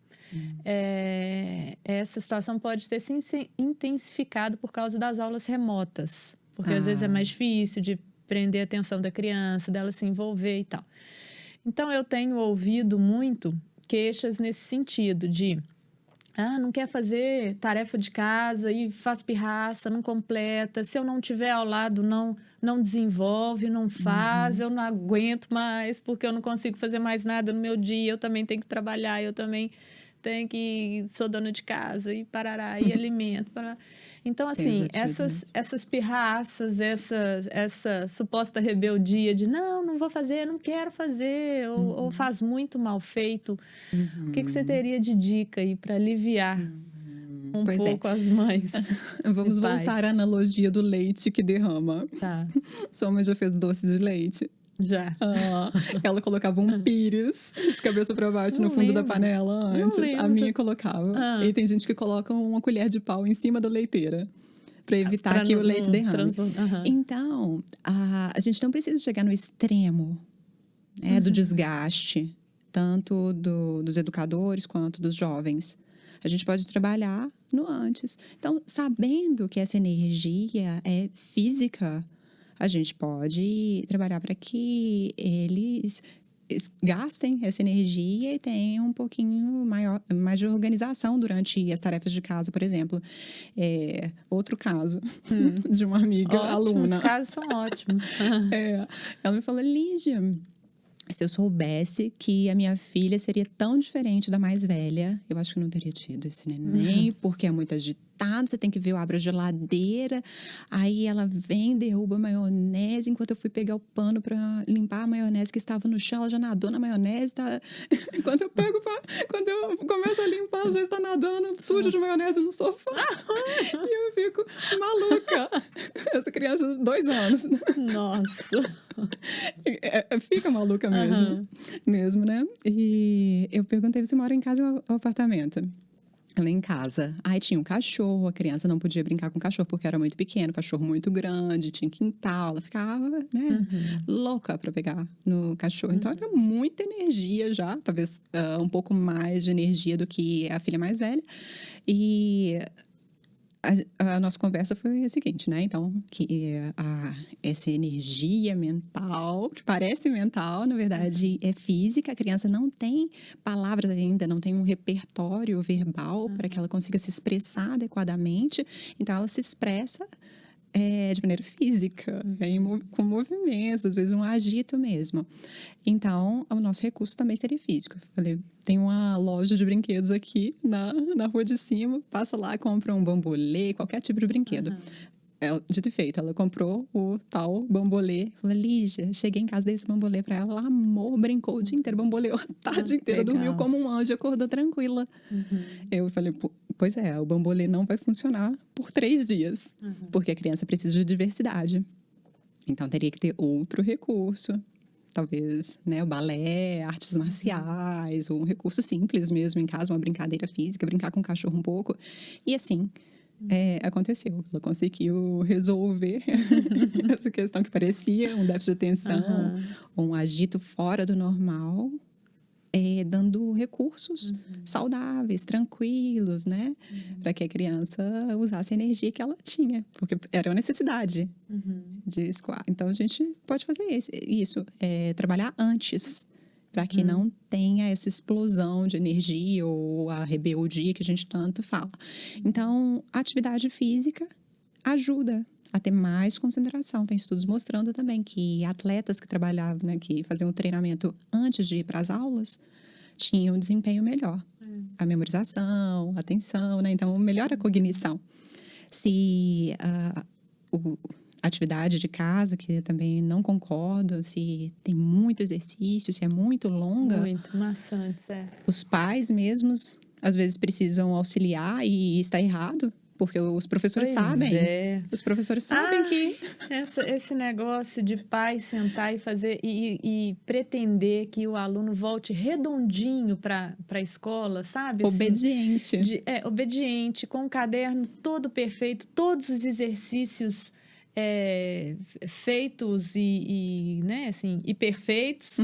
essa situação pode ter se intensificado por causa das aulas remotas. Porque às vezes é mais difícil de prender a atenção da criança, dela se envolver e tal. Então, eu tenho ouvido muito queixas nesse sentido de não quer fazer tarefa de casa e faz pirraça, não completa. Se eu não estiver ao lado, não desenvolve, não faz. Eu não aguento mais porque eu não consigo fazer mais nada no meu dia. Eu também tenho que trabalhar, eu também sou dona de casa e parará, e alimento. Então, assim, essas pirraças, essa suposta rebeldia de não vou fazer, não quero fazer, ou faz muito mal feito. O que você teria de dica aí para aliviar um pouco as mães? Vamos voltar à analogia do leite que derrama. Tá. Sua mãe já fez doce de leite? Já. Ela colocava um pires de cabeça para baixo no fundo da panela antes. A minha colocava. E tem gente que coloca uma colher de pau em cima da leiteira para evitar que o leite derrame. Então, a gente não precisa chegar no extremo do desgaste, tanto dos educadores quanto dos jovens. A gente pode trabalhar no antes. Então, sabendo que essa energia é física, a gente pode trabalhar para que eles gastem essa energia e tenham um pouquinho mais de organização durante as tarefas de casa, por exemplo. Outro caso de uma amiga aluna. Os casos são ótimos. Ela me falou, Lígia, se eu soubesse que a minha filha seria tão diferente da mais velha, eu acho que não teria tido esse neném, porque é muito agitado, você tem que ver, eu abro a geladeira, aí ela vem, derruba a maionese, enquanto eu fui pegar o pano para limpar a maionese que estava no chão, ela já nadou na maionese, quando eu começo a limpar, ela já está nadando, suja de maionese no sofá, e eu fico maluca. Essa criança de 2 anos. Nossa! Fica maluca mesmo, né? E eu perguntei, você mora em casa ou apartamento? Ela em casa. Aí tinha um cachorro, a criança não podia brincar com o cachorro porque era muito pequeno, cachorro muito grande, tinha quintal, ela ficava, né, louca para pegar no cachorro. Então era muita energia já, talvez um pouco mais de energia do que a filha mais velha. E a nossa conversa foi a seguinte, né? Então, que essa energia mental, que parece mental, na verdade é física. A criança não tem palavras ainda, não tem um repertório verbal para que ela consiga se expressar adequadamente. Então, ela se expressa de maneira física, com movimentos, às vezes um agito mesmo. Então, o nosso recurso também seria físico. Falei, tem uma loja de brinquedos aqui na rua de cima, passa lá, compra um bambolê, qualquer tipo de brinquedo. Dito e feito, ela comprou o tal bambolê. Falei, Lígia, cheguei em casa, dei esse bambolê pra ela, ela amou, brincou o dia inteiro, bamboleou a tarde inteira, dormiu como um anjo, acordou tranquila. Eu falei, pois é, o bambolê não vai funcionar por 3 dias, porque a criança precisa de diversidade. Então, teria que ter outro recurso, talvez, né, o balé, artes marciais, um recurso simples mesmo em casa, uma brincadeira física, brincar com o cachorro um pouco. E assim, aconteceu. Ela conseguiu resolver essa questão que parecia um déficit de atenção, um agito fora do normal, dando recursos saudáveis, tranquilos, né? Para que a criança usasse a energia que ela tinha, porque era uma necessidade de escoar. Então, a gente pode fazer isso, trabalhar antes, para que não tenha essa explosão de energia ou a rebeldia que a gente tanto fala. Então, a atividade física ajuda a ter mais concentração. Tem estudos mostrando também que atletas que trabalhavam, né, que faziam o treinamento antes de ir para as aulas, tinham um desempenho melhor. A memorização, a atenção, né? Então, melhora a cognição. Se a atividade de casa, que eu também não concordo, se tem muito exercício, se é muito longa. Muito maçante, Os pais mesmos, às vezes, precisam auxiliar e está errado, porque os professores sabem. Os professores sabem que... Esse negócio de pai sentar e fazer e pretender que o aluno volte redondinho para a escola, sabe? Obediente. Assim, obediente, com o caderno todo perfeito, todos os exercícios feitos né, assim, e perfeitos.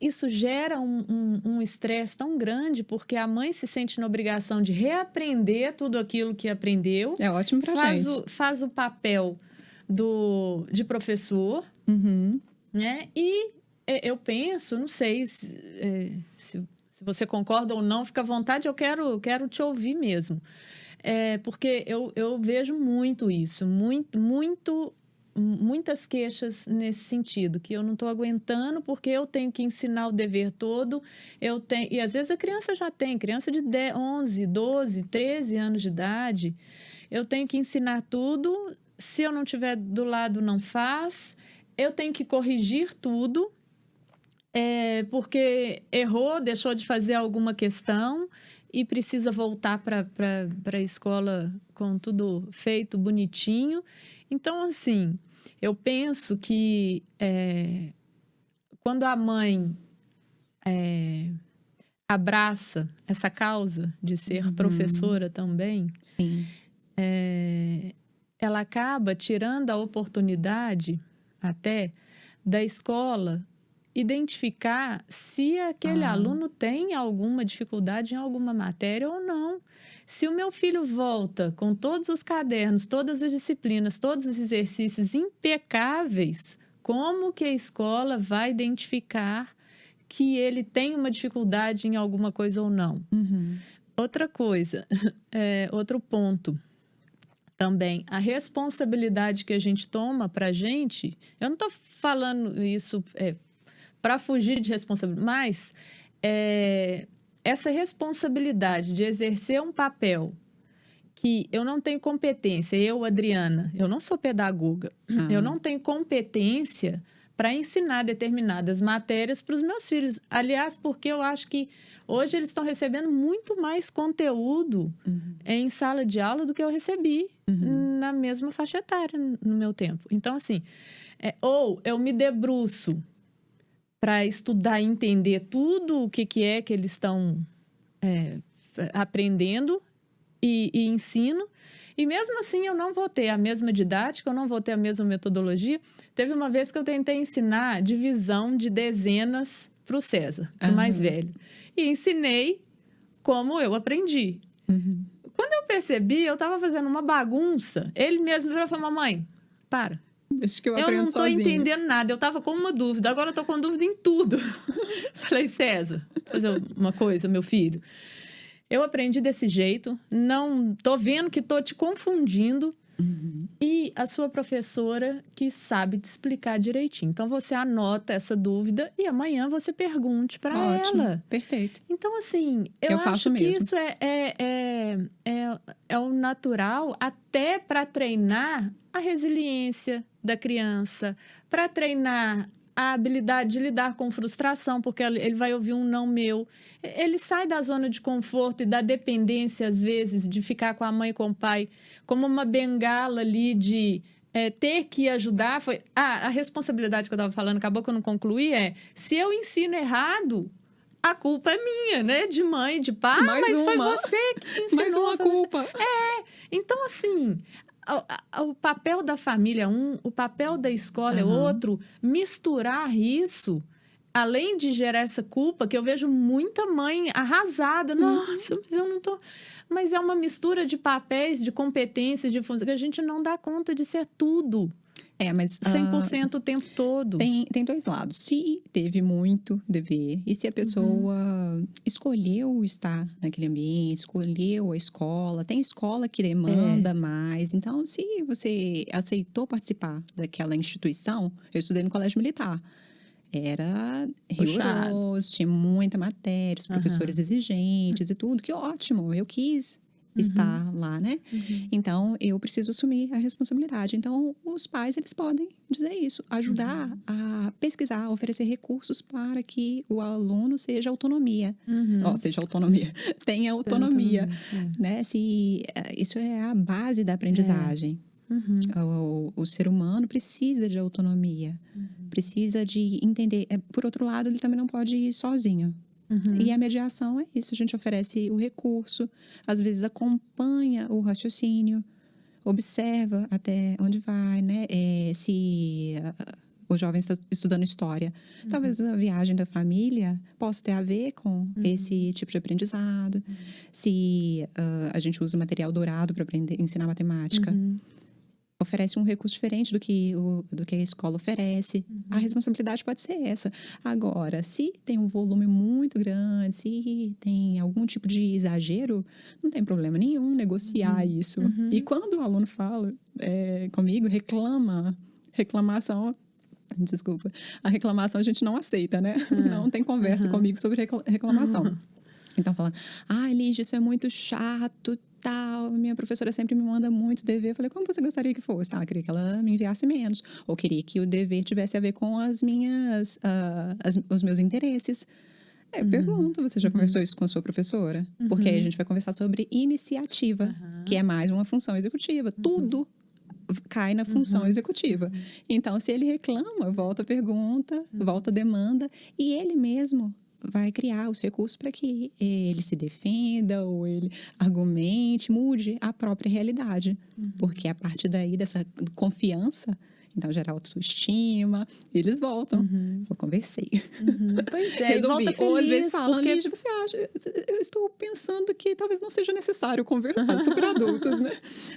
Isso gera um estresse tão grande, porque a mãe se sente na obrigação de reaprender tudo aquilo que aprendeu. É ótimo pra gente. Faz o papel de professor, né? E eu penso, não sei se você concorda ou não, fica à vontade, eu quero te ouvir mesmo. Porque eu vejo muito isso, muitas queixas nesse sentido, que eu não estou aguentando porque eu tenho que ensinar o dever todo, e às vezes a criança já tem, criança de 11, 12, 13 anos de idade, eu tenho que ensinar tudo, se eu não estiver do lado não faz, eu tenho que corrigir tudo, porque errou, deixou de fazer alguma questão e precisa voltar para a escola com tudo feito, bonitinho. Então, assim, eu penso que quando a mãe abraça essa causa de ser professora também, sim. Ela acaba tirando a oportunidade até da escola identificar se aquele aluno tem alguma dificuldade em alguma matéria ou não. Se o meu filho volta com todos os cadernos, todas as disciplinas, todos os exercícios impecáveis, como que a escola vai identificar que ele tem uma dificuldade em alguma coisa ou não? Outra coisa, outro ponto também, a responsabilidade que a gente toma para a gente, eu não estou falando isso para fugir de responsabilidade, mas essa responsabilidade de exercer um papel que eu não tenho competência, eu, Adriana, eu não sou pedagoga, eu não tenho competência para ensinar determinadas matérias para os meus filhos. Aliás, porque eu acho que hoje eles estão recebendo muito mais conteúdo em sala de aula do que eu recebi na mesma faixa etária no meu tempo. Então, assim, ou eu me debruço para estudar e entender tudo o que é que eles estão aprendendo e ensino, e mesmo assim eu não vou ter a mesma didática, eu não vou ter a mesma metodologia. Teve uma vez que eu tentei ensinar divisão de dezenas para o César, para o mais velho, e ensinei como eu aprendi. Quando eu percebi, eu estava fazendo uma bagunça. Ele mesmo virou e falou, mamãe, para. Deixa que eu não aprendo tô sozinho. entendendo nada. Eu tava com uma dúvida. Agora eu tô com dúvida em tudo. Falei, César, fazer uma coisa, meu filho. Eu aprendi desse jeito. Não tô vendo que tô te confundindo. E a sua professora que sabe te explicar direitinho. Então, você anota essa dúvida e amanhã você pergunte para ela. Perfeito. Então, assim, eu acho faço que mesmo. isso é o natural até para treinar a resiliência da criança, para treinar a habilidade de lidar com frustração, porque ele vai ouvir um não meu. Ele sai da zona de conforto e da dependência, às vezes, de ficar com a mãe e com o pai, como uma bengala ali de ter que ajudar. A responsabilidade que eu estava falando, acabou que eu não concluí, se eu ensino errado, a culpa é minha, né? De mãe, de pai, mas foi você que ensinou. Mais uma culpa. Então, assim, o papel da família é um, o papel da escola é outro. Misturar isso, além de gerar essa culpa, que eu vejo muita mãe arrasada. Nossa, mas eu não tô... Mas é uma mistura de papéis, de competências, de funções, que a gente não dá conta de ser tudo. Mas 100% o tempo todo. Tem dois lados. Se teve muito dever e se a pessoa escolheu estar naquele ambiente, escolheu a escola, tem escola que demanda mais. Então, se você aceitou participar daquela instituição, eu estudei no colégio militar. Era rigoroso, tinha muita matéria, os professores exigentes e tudo. Que ótimo, eu quis estar lá, né? Então, eu preciso assumir a responsabilidade. Então, os pais, eles podem dizer isso, ajudar a pesquisar, oferecer recursos para que o aluno seja autonomia. Tenha autonomia, né? Isso é a base da aprendizagem. O ser humano precisa de autonomia, precisa de entender. Por outro lado, ele também não pode ir sozinho. E a mediação é isso, a gente oferece o recurso, às vezes acompanha o raciocínio, observa até onde vai, né? Se o jovem está estudando história, talvez a viagem da família possa ter a ver com esse tipo de aprendizado. Se a gente usa material dourado para ensinar matemática, oferece um recurso diferente do que a escola oferece. A responsabilidade pode ser essa. Agora, se tem um volume muito grande, se tem algum tipo de exagero, não tem problema nenhum negociar isso. E quando o aluno fala comigo, reclamação, desculpa, a reclamação a gente não aceita, né? Não tem conversa comigo sobre reclamação. Então, fala, Lígia, isso é muito chato, tal. Minha professora sempre me manda muito dever. Eu falei, como você gostaria que fosse? Eu queria que ela me enviasse menos. Ou queria que o dever tivesse a ver com os meus interesses. Eu pergunto, você já conversou isso com a sua professora? Porque aí a gente vai conversar sobre iniciativa, que é mais uma função executiva. Tudo cai na função executiva. Então, se ele reclama, volta a pergunta, volta a demanda, e ele mesmo vai criar os recursos para que ele se defenda ou ele argumente, mude a própria realidade. Porque a partir daí, dessa confiança, então gera autoestima, eles voltam. Eu conversei. Pois é, resolvi. Volta feliz, ou às vezes falam, porque... Lígia, você acha... Eu estou pensando que talvez não seja necessário conversar sobre adultos, né?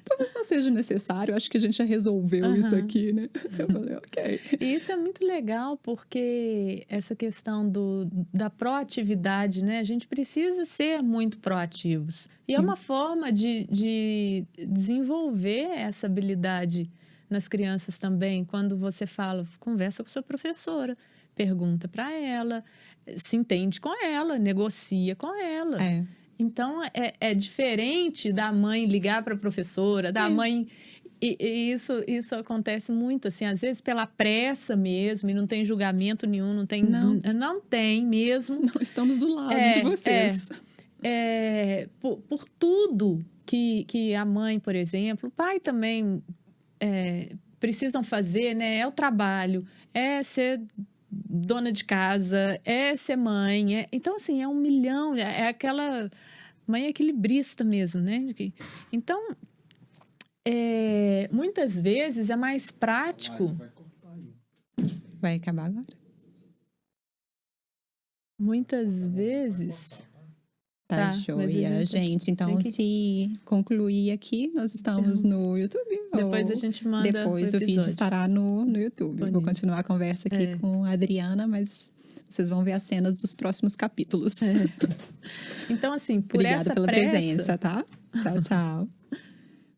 Talvez não seja necessário, acho que a gente já resolveu isso aqui, né? Eu falei, ok. E isso é muito legal, porque essa questão da proatividade, né? A gente precisa ser muito proativos. E é uma forma de desenvolver essa habilidade nas crianças também. Quando você fala, conversa com sua professora, pergunta para ela, se entende com ela, negocia com ela. Então, é diferente da mãe ligar para a professora, da mãe... E isso acontece muito, assim, às vezes pela pressa mesmo, e não tem julgamento nenhum, não tem mesmo. Não estamos do lado de vocês. Por tudo que a mãe, por exemplo, o pai também precisam fazer, né? É o trabalho, é ser dona de casa, é ser mãe. Então, assim, é 1 milhão, é aquela mãe equilibrista mesmo, né? Então... muitas vezes é mais prático. Vai acabar agora? Muitas vezes Tá joia, gente. Então, se concluir aqui, nós estamos no YouTube. Depois a gente manda depois o vídeo estará no YouTube. Disponível. Vou continuar a conversa aqui com a Adriana, mas vocês vão ver as cenas dos próximos capítulos. Então, assim, Obrigada pela presença, tá? Tchau, tchau.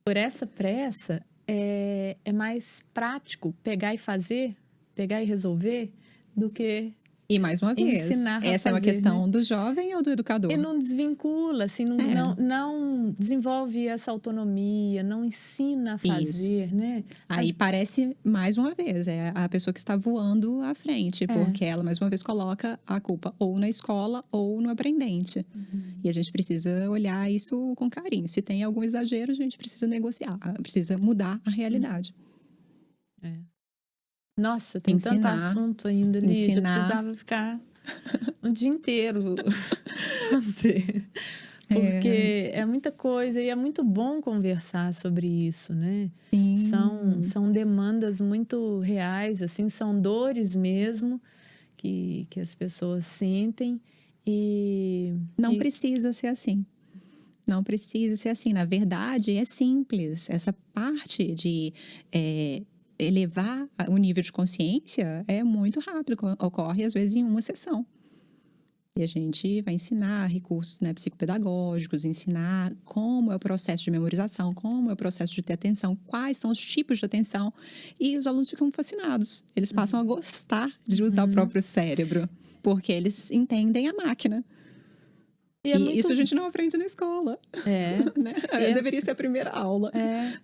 Por essa pressa, é mais prático pegar e resolver, do que... E mais uma vez, essa é uma questão do jovem ou do educador? E não desvincula, assim, não desenvolve essa autonomia, não ensina a fazer, né? Aí parece, mais uma vez, é a pessoa que está voando à frente, porque ela, mais uma vez, coloca a culpa ou na escola ou no aprendente. E a gente precisa olhar isso com carinho. Se tem algum exagero, a gente precisa negociar, precisa mudar a realidade. Nossa, tem tanto assunto ainda, Lígia. Eu precisava ficar o dia inteiro. Porque é muita coisa e é muito bom conversar sobre isso, né? Sim. São demandas muito reais, assim, são dores mesmo que as pessoas sentem. Não precisa ser assim. Não precisa ser assim. Na verdade, é simples. Essa parte de... elevar o nível de consciência é muito rápido, ocorre às vezes em uma sessão. E a gente vai ensinar recursos, né, psicopedagógicos, ensinar como é o processo de memorização, como é o processo de ter atenção, quais são os tipos de atenção. E os alunos ficam fascinados. Eles passam a gostar de usar o próprio cérebro, porque eles entendem a máquina. E isso a gente não aprende na escola. Né? Deveria ser a primeira aula.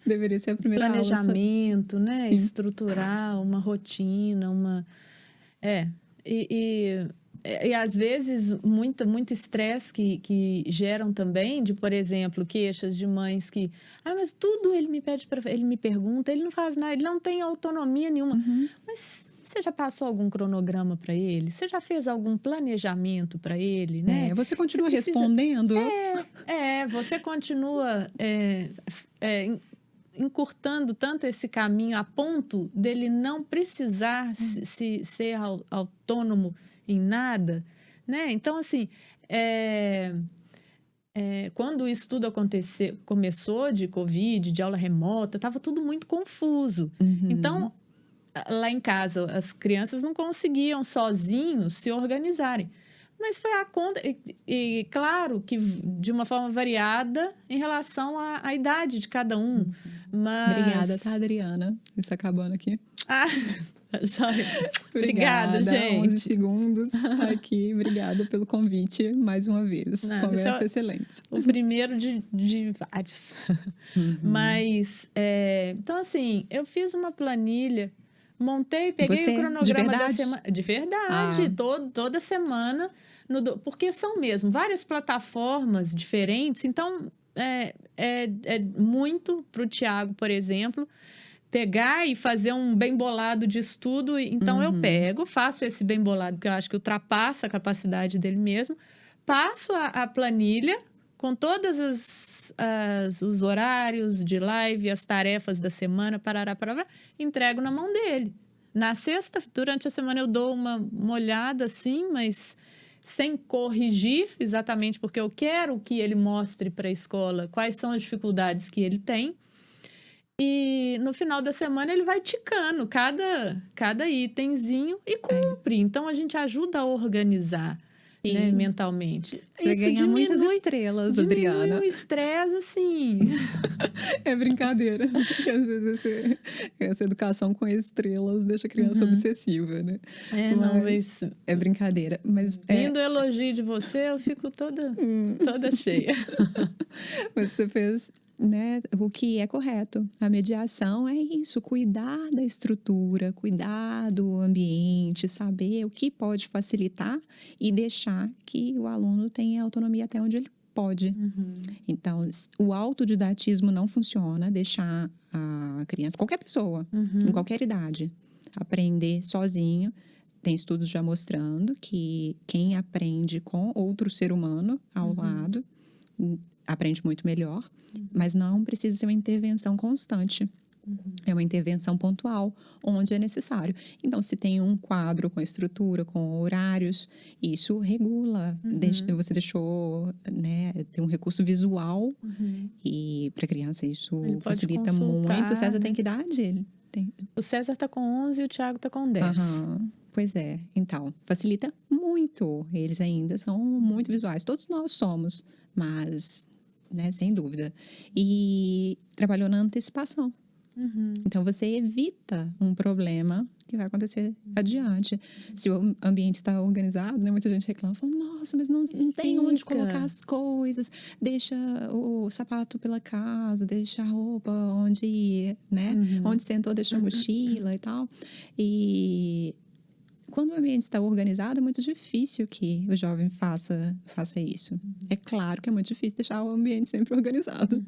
Deveria ser a primeira aula. Planejamento, né? Sim. Estruturar uma rotina, E às vezes muito estresse que geram também de, por exemplo, queixas de mães que... mas tudo ele me pede ele me pergunta, ele não faz nada, ele não tem autonomia nenhuma. Mas... Você já passou algum cronograma para ele? Você já fez algum planejamento para ele, né? Você continua respondendo? Você continua encurtando tanto esse caminho a ponto dele não precisar ser autônomo em nada, né? Então, assim, quando o estudo começou de Covid, de aula remota, estava tudo muito confuso. Então, lá em casa, as crianças não conseguiam sozinhos se organizarem. Mas foi a conta... E claro que de uma forma variada em relação à idade de cada um. Mas... Obrigada, tá, Adriana? Isso acabando aqui. Obrigada, gente. 11 segundos aqui. Obrigada pelo convite mais uma vez. Conversa excelente. O primeiro de vários. Mas, então, assim, eu fiz uma planilha... Montei, peguei o cronograma da semana. De verdade, toda semana. Porque são mesmo várias plataformas diferentes. Então, é muito para o Tiago, por exemplo, pegar e fazer um bem bolado de estudo. Então, eu faço esse bem bolado, que eu acho que ultrapassa a capacidade dele mesmo. Passo a planilha com todos os horários de live, as tarefas da semana, parará, entrego na mão dele. Na sexta, durante a semana, eu dou uma olhada, assim, mas sem corrigir, exatamente porque eu quero que ele mostre para a escola quais são as dificuldades que ele tem. E no final da semana, ele vai ticando cada itemzinho e cumpre. Então, a gente ajuda a organizar. Né, mentalmente. Você ganha muitas estrelas, Adriana. Diminui o estresse, assim. É brincadeira. Porque às vezes essa educação com estrelas deixa a criança obsessiva, né? Mas é brincadeira. Mas vindo o elogio de você, eu fico toda cheia. Mas você fez... Né, o que é correto. A mediação é isso, cuidar da estrutura, cuidar do ambiente, saber o que pode facilitar e deixar que o aluno tenha autonomia até onde ele pode. Então, o autodidatismo não funciona, deixar a criança, qualquer pessoa, em qualquer idade, aprender sozinho. Tem estudos já mostrando que quem aprende com outro ser humano ao lado aprende muito melhor, mas não precisa ser uma intervenção constante. É uma intervenção pontual, onde é necessário. Então, se tem um quadro com estrutura, com horários, isso regula. Você deixou, né, tem um recurso visual e para a criança isso facilita muito. O César, né, tem que idade? Ele tem... O César está com 11 e o Thiago está com 10. Pois é. Então, facilita muito. Eles ainda são muito visuais. Todos nós somos, mas, né, sem dúvida. E trabalhou na antecipação. Então, você evita um problema que vai acontecer adiante. Se o ambiente está organizado, né, muita gente reclama, fala, nossa, mas não tem onde colocar as coisas, deixa o sapato pela casa, deixa a roupa onde ir, né? Onde sentou, deixa a mochila e tal. E quando o ambiente está organizado, é muito difícil que o jovem faça isso. É claro que é muito difícil deixar o ambiente sempre organizado.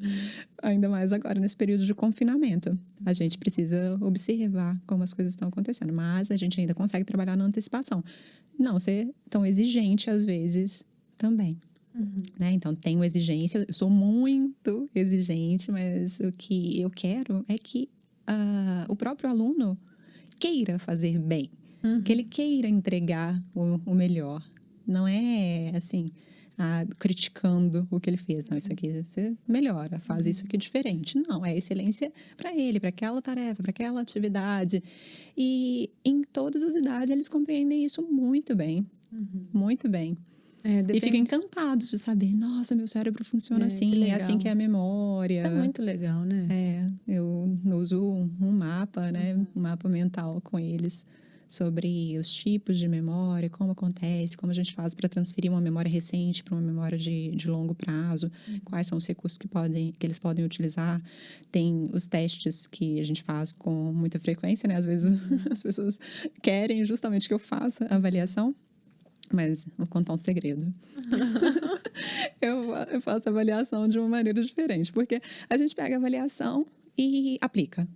Ainda mais agora, nesse período de confinamento. A gente precisa observar como as coisas estão acontecendo. Mas a gente ainda consegue trabalhar na antecipação. Não ser tão exigente, às vezes, também. Né? Então, tenho exigência. Eu sou muito exigente, mas o que eu quero é que o próprio aluno queira fazer bem. Que ele queira entregar o melhor. Não é, assim, criticando o que ele fez. Não, isso aqui você melhora, faz isso aqui diferente. Não, é excelência para ele, para aquela tarefa, para aquela atividade. E em todas as idades eles compreendem isso muito bem. Muito bem. E ficam encantados de saber, nossa, meu cérebro funciona assim, é assim que é a memória. Isso é muito legal, né? Eu uso um mapa, né? Um mapa mental com eles, sobre os tipos de memória, como acontece, como a gente faz para transferir uma memória recente para uma memória de longo prazo, quais são os recursos que eles podem utilizar. Tem os testes que a gente faz com muita frequência, né? Às vezes as pessoas querem justamente que eu faça a avaliação, mas vou contar um segredo. Eu faço a avaliação de uma maneira diferente, porque a gente pega a avaliação e aplica.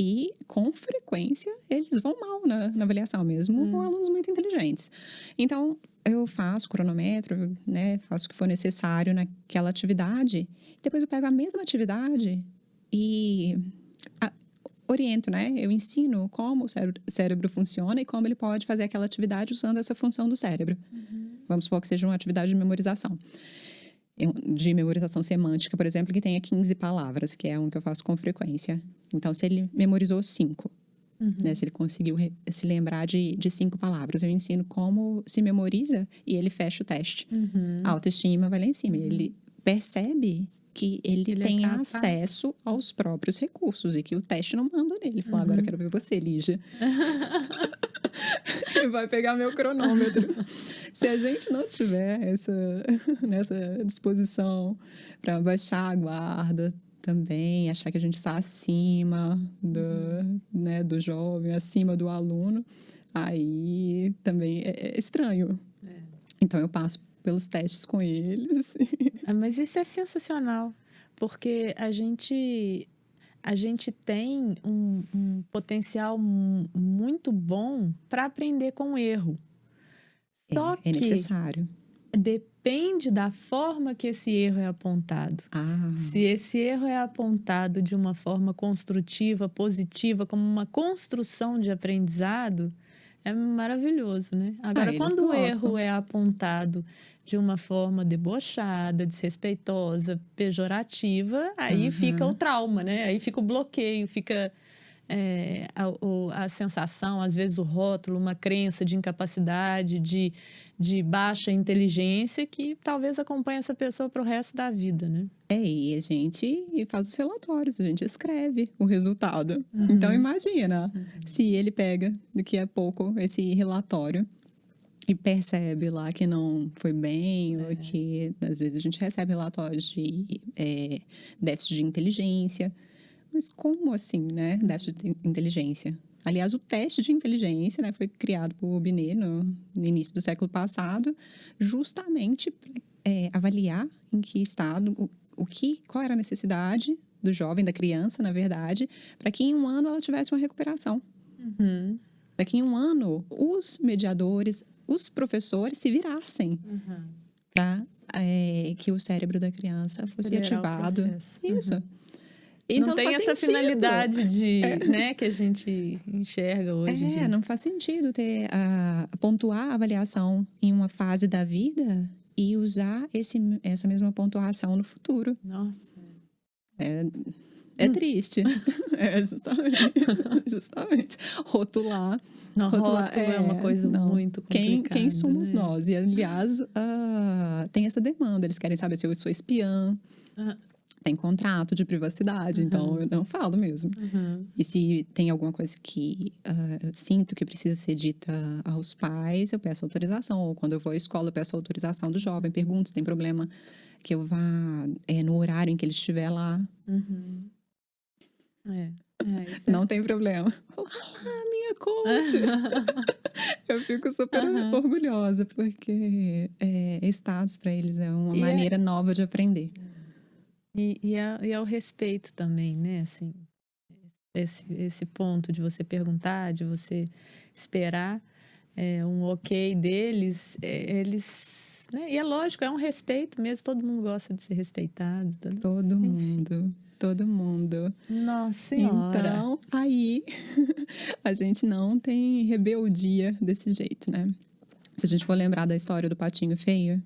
E, com frequência, eles vão mal na avaliação mesmo, com alunos muito inteligentes. Então, eu faço cronômetro, né? Faço o que for necessário naquela atividade. Depois eu pego a mesma atividade e oriento, né? Eu ensino como o cérebro funciona e como ele pode fazer aquela atividade usando essa função do cérebro. Vamos supor que seja uma atividade de memorização semântica, por exemplo, que tenha 15 palavras, que é um que eu faço com frequência. Então, se ele memorizou 5, né, se ele conseguiu se lembrar de 5 palavras, eu ensino como se memoriza e ele fecha o teste. A autoestima vai lá em cima. Ele percebe que ele tem acesso aos próprios recursos e que o teste não manda nele. Ele fala, agora eu quero ver você, Lígia. Vai pegar meu cronômetro. Se a gente não tiver nessa disposição para baixar a guarda também, achar que a gente está acima do jovem, acima do aluno, aí também é estranho. Então, eu passo pelos testes com eles. Mas isso é sensacional, porque a gente tem um potencial muito bom para aprender com o erro. Só que é necessário. Depende da forma que esse erro é apontado. Se esse erro é apontado de uma forma construtiva, positiva, como uma construção de aprendizado, é maravilhoso, né? Agora, quando o erro é apontado de uma forma debochada, desrespeitosa, pejorativa, aí fica o trauma, né? Aí fica o bloqueio, fica a sensação, às vezes o rótulo, uma crença de incapacidade, de baixa inteligência que talvez acompanhe essa pessoa para o resto da vida, né? E a gente faz os relatórios, a gente escreve o resultado. Então, imagina, se ele pega daqui a pouco esse relatório e percebe lá que não foi bem, ou que às vezes a gente recebe relatórios de déficit de inteligência. Mas como assim, né? Déficit de inteligência. Aliás, o teste de inteligência, né, foi criado por Binet no início do século passado, justamente para avaliar em que estado, qual era a necessidade do jovem, da criança, na verdade, para que em um ano ela tivesse uma recuperação. Para que em um ano os mediadores, os professores se virassem para que o cérebro da criança fosse ativado. Isso. Então, não tem essa finalidade né, que a gente enxerga hoje. Não faz sentido pontuar a avaliação em uma fase da vida e usar essa mesma pontuação no futuro. Nossa. É triste. Justamente. Rotular. Rótulo é uma coisa muito complicada. Quem somos né? nós? E, aliás, tem essa demanda. Eles querem saber se eu sou espiã. Tem contrato de privacidade, então eu não falo mesmo. E se tem alguma coisa que eu sinto que precisa ser dita aos pais, eu peço autorização. Ou quando eu vou à escola, eu peço autorização do jovem. Pergunto se tem problema que eu vá no horário em que ele estiver lá. Não tem problema. Minha coach! Eu fico super orgulhosa, porque status para eles é uma maneira nova de aprender. E é o respeito também, né? Assim, esse ponto de você perguntar, de você esperar um ok deles, eles... Né? E é lógico, é um respeito mesmo, todo mundo gosta de ser respeitado. Todo mundo. Nossa Senhora! Então, aí, a gente não tem rebeldia desse jeito, né? Se a gente for lembrar da história do patinho feio,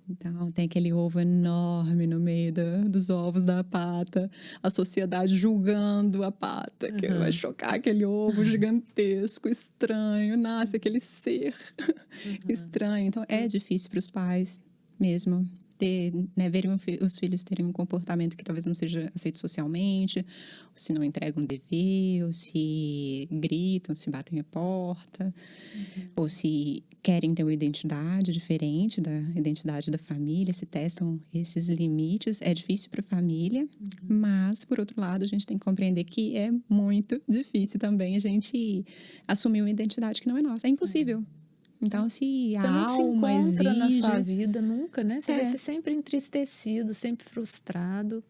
então tem aquele ovo enorme no meio dos ovos da pata, a sociedade julgando a pata, que vai chocar aquele ovo gigantesco, estranho, nasce aquele ser estranho. Então, é difícil para os pais mesmo verem os filhos terem um comportamento que talvez não seja aceito socialmente, ou se não entregam dever, ou se gritam, se batem a porta, ou se querem ter uma identidade diferente da identidade da família, se testam esses limites. É difícil para a família, mas, por outro lado, a gente tem que compreender que é muito difícil também a gente assumir uma identidade que não é nossa. É impossível. Então, se a alma exige... Você não se encontra na sua vida nunca, né? Você vai ser sempre entristecido, sempre frustrado.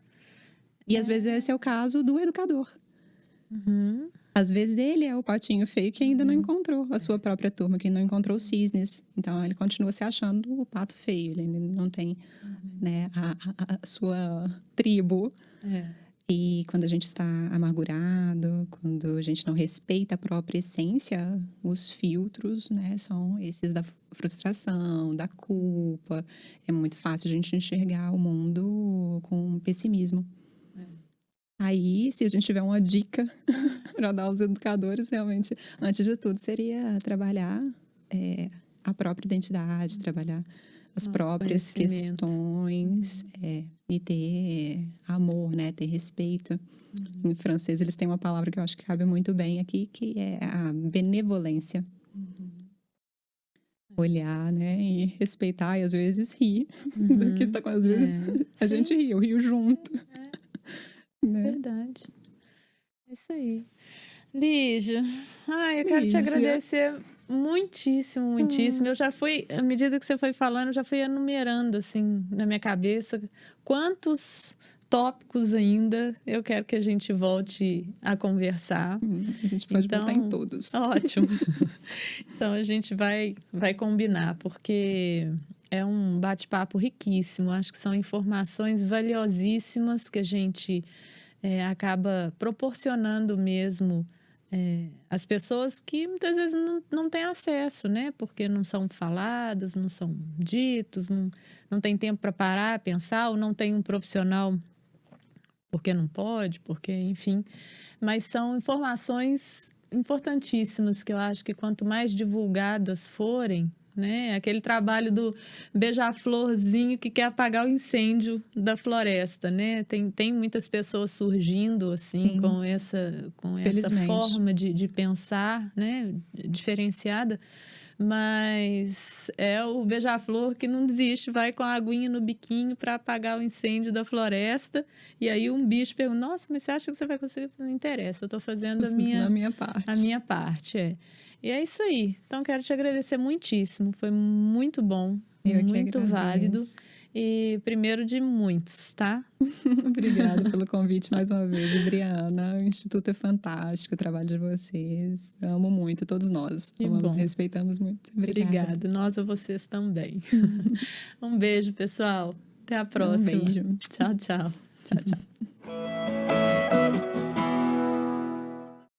E às vezes esse é o caso do educador. Às vezes ele é o patinho feio que ainda não encontrou a sua própria turma, que não encontrou os cisnes. Então, ele continua se achando o pato feio. Ele não tem né, a sua tribo. E quando a gente está amargurado, quando a gente não respeita a própria essência, os filtros, né, são esses da frustração, da culpa. É muito fácil a gente enxergar o mundo com pessimismo. Aí, se a gente tiver uma dica para dar aos educadores, realmente, antes de tudo, seria trabalhar a própria identidade, trabalhar as próprias questões e ter amor, né? Ter respeito. Em francês, eles têm uma palavra que eu acho que cabe muito bem aqui, que é a benevolência. Olhar, né? E respeitar e às vezes rir do que está acontecendo. Às vezes a gente ri, eu rio junto. Né? Verdade. É isso aí. Lígia, eu quero te agradecer muitíssimo. Eu já fui, à medida que você foi falando, eu já fui enumerando, assim, na minha cabeça, quantos tópicos ainda eu quero que a gente volte a conversar. A gente pode voltar em todos. Ótimo. Então, a gente vai combinar, porque é um bate-papo riquíssimo. Acho que são informações valiosíssimas que a gente acaba proporcionando mesmo às pessoas que muitas vezes não têm acesso, né? Porque não são faladas, não são ditos, não tem tempo para parar, pensar, ou não tem um profissional porque não pode, porque, enfim. Mas são informações importantíssimas que eu acho que quanto mais divulgadas forem, né? Aquele trabalho do beija-florzinho que quer apagar o incêndio da floresta, né? Tem muitas pessoas surgindo assim com essa forma de pensar, né? Diferenciada, mas é o beija-flor que não desiste, vai com a aguinha no biquinho para apagar o incêndio da floresta, e aí um bicho pergunta: nossa, mas você acha que você vai conseguir? Não interessa, eu estou fazendo a minha parte. E é isso aí. Então, quero te agradecer muitíssimo. Foi muito bom, muito válido. E primeiro de muitos, tá? Obrigada pelo convite mais uma vez, Adriana. O Instituto é fantástico, o trabalho de vocês. Amo muito, todos nós. Amamos e respeitamos muito. Obrigada. Nós a vocês também. Um beijo, pessoal. Até a próxima. Um beijo. Tchau, tchau. Tchau, tchau.